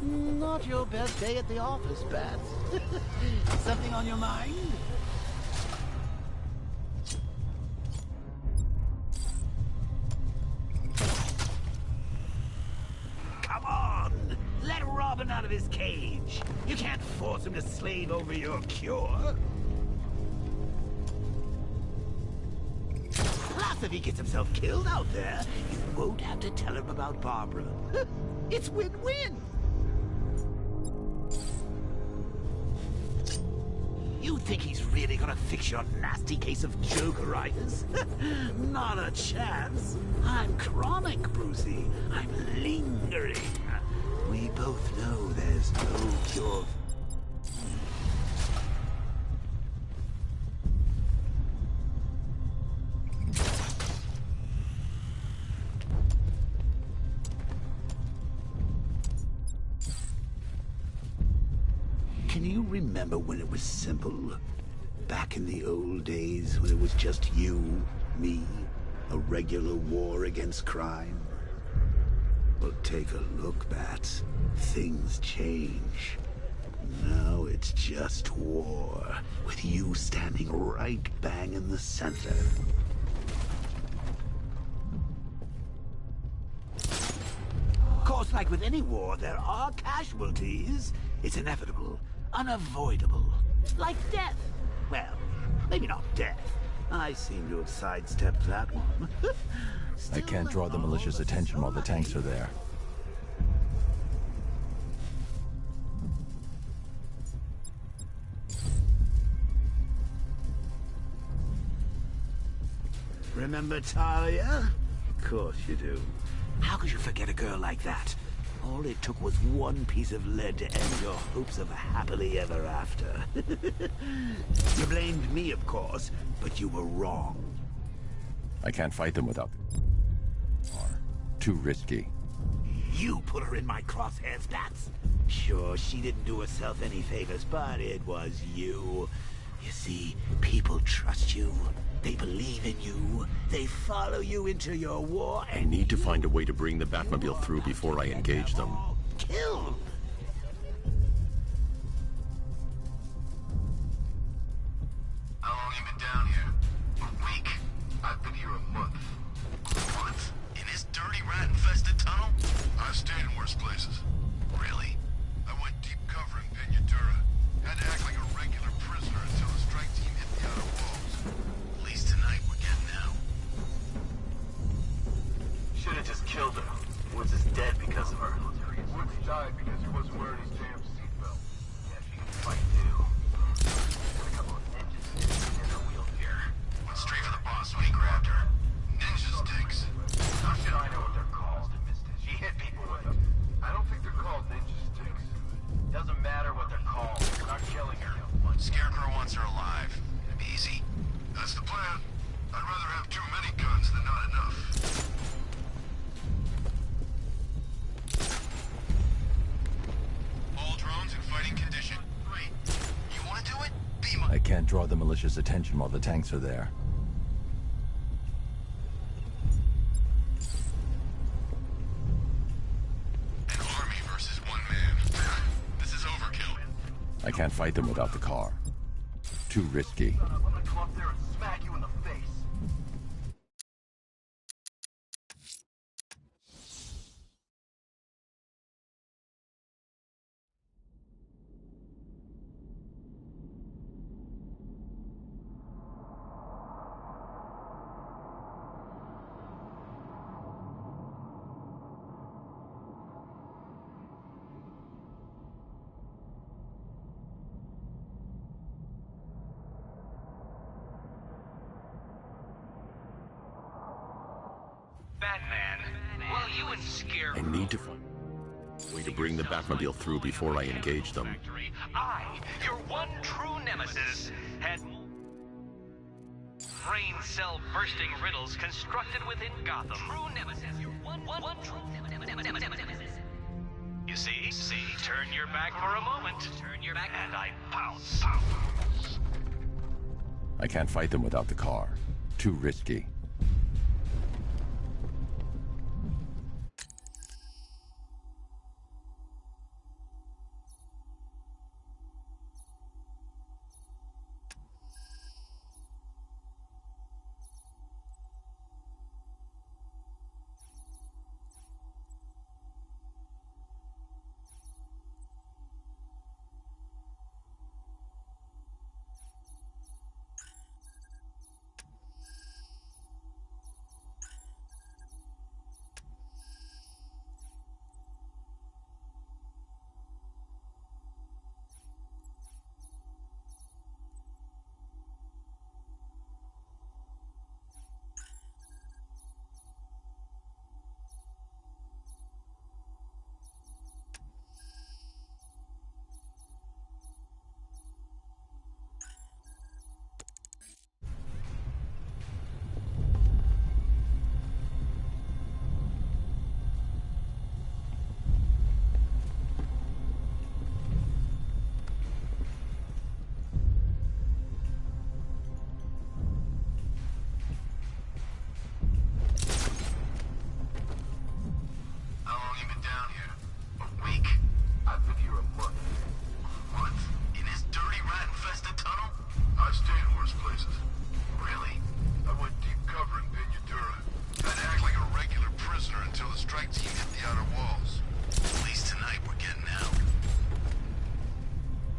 Not your best day at the office, Bats. Something on your mind? Come on! Let Robin out of his cage. You can't force him to slave over your cure. Plus, if he gets himself killed out there, you won't have to tell him about Barbara. It's win-win. You think he's really gonna fix your nasty case of jokeritis? Not a chance. I'm chronic, Brucey. I'm lingering. We both know there's no cure. Can you remember when it was simple? Back in the old days when it was just you, me, a regular war against crime? Well, take a look, Bats. Things change. Now it's just war, with you standing right bang in the center. Of course, like with any war, there are casualties. It's inevitable. Unavoidable. Like death. Well, maybe not death. I seem to have sidestepped that one. I can't draw the militia's attention while the tanks are there. Remember Talia? Of course you do. How could you forget a girl like that? All it took was one piece of lead to end your hopes of a happily ever after. You blamed me, of course, but you were wrong. I can't fight them without them. Too risky. You put her in my crosshairs, Bats. Sure, she didn't do herself any favors, but it was you. You see, people trust you. They believe in you. They follow you into your war, I need to find a way to bring the Batmobile through before I engage them. killed. How long you been down here? A week. I've been here a month. What? In this dirty, rat-infested tunnel? I've stayed in worse places. Really? I went deep cover in Pinyatura. Had to act like a regular prisoner until the strike team hit the outer walls. At least tonight we're getting out. Should've just killed her. Woods is dead because of her. Woods died because he wasn't wearing his damn seatbelt. Yeah, she can fight too. Got a couple of ninjas in her wheelchair. Went straight for the boss when he grabbed her. Ninja sticks. plan. I'd rather have too many guns than not enough. All drones in fighting condition. Great. You want to do it? Beam up. I can't draw the militia's attention while the tanks are there. An army versus one man. This is overkill. I can't fight them without the car. Too risky. I'm gonna come up there and smack you in the face. Batman, will you and Scare I need to find a way to bring the Batmobile through before I engage them. I, your one true nemesis, had brain cell bursting riddles constructed within Gotham. True nemesis, your one true nemesis. You see, turn your back for a moment. Turn your back, and I pounce. I can't fight them without the car. Too risky.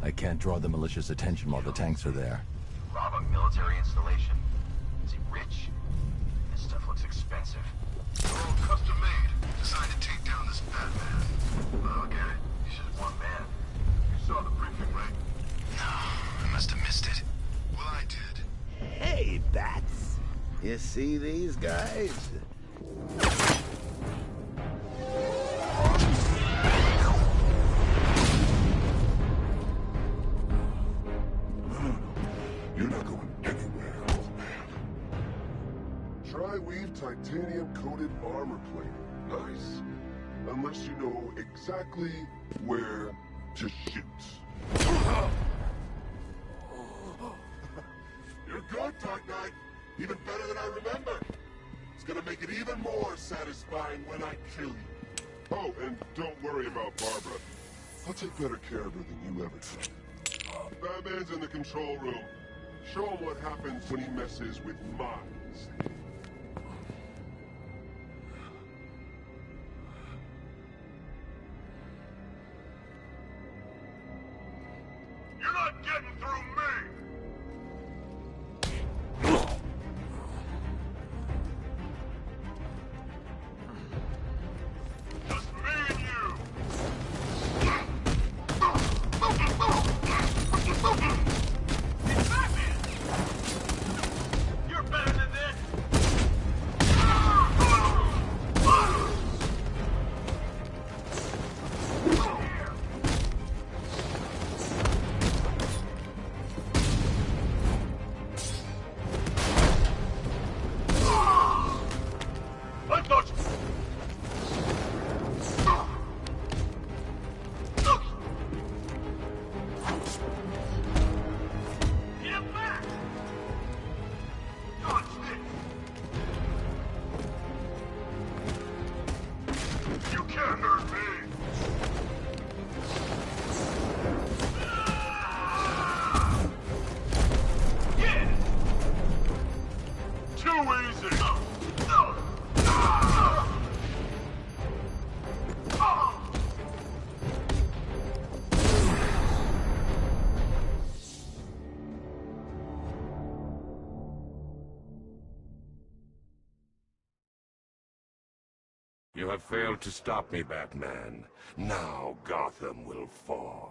I can't draw the militia's attention while the tanks are there. Rob a military installation? Is he rich? This stuff looks expensive. They're all custom made, designed to take down this Batman. Oh, get it. He's just one man. You saw the briefing, right? No, I must have missed it. Well, I did. Hey, Bats. You see these guys? You're not going anywhere, old man. Tri-weave titanium-coated armor plate. Nice. Unless you know exactly where to shoot. You're good, Dark Knight. Even better than I remember. It's gonna make it even more satisfying when I kill you. Oh, and don't worry about Barbara. I'll take better care of her than you ever did. Batman's in the control room. Show him what happens when he messes with minds. You're not getting through me! Just me and you! It's Batman! You're better than this! You have failed to stop me, Batman. Now Gotham will fall.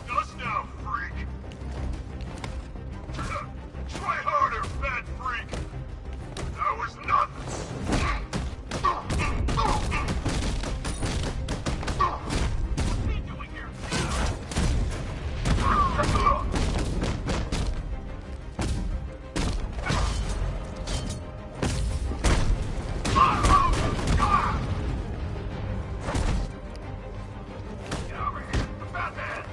Just now, freak! Try harder, fat freak! That was nothing! What's he doing here? Get over here, the Batman!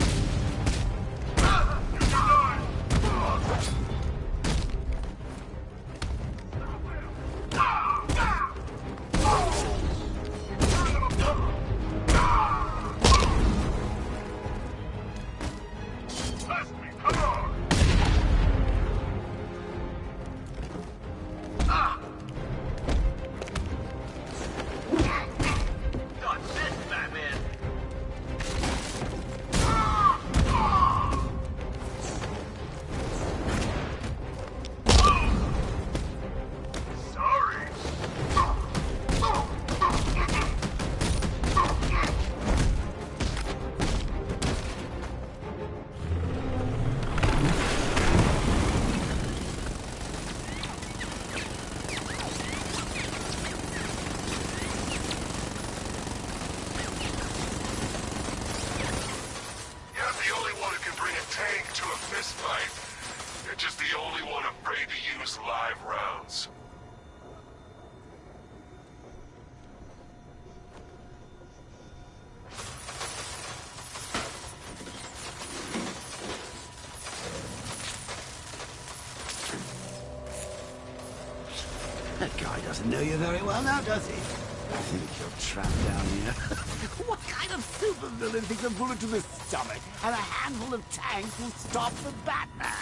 You're just the only one afraid to use live rounds. That guy doesn't know you very well now, does he? I think you're trapped down here. What kind of supervillain thinks a bullet to the stomach and a handful of tanks will stop the Batman?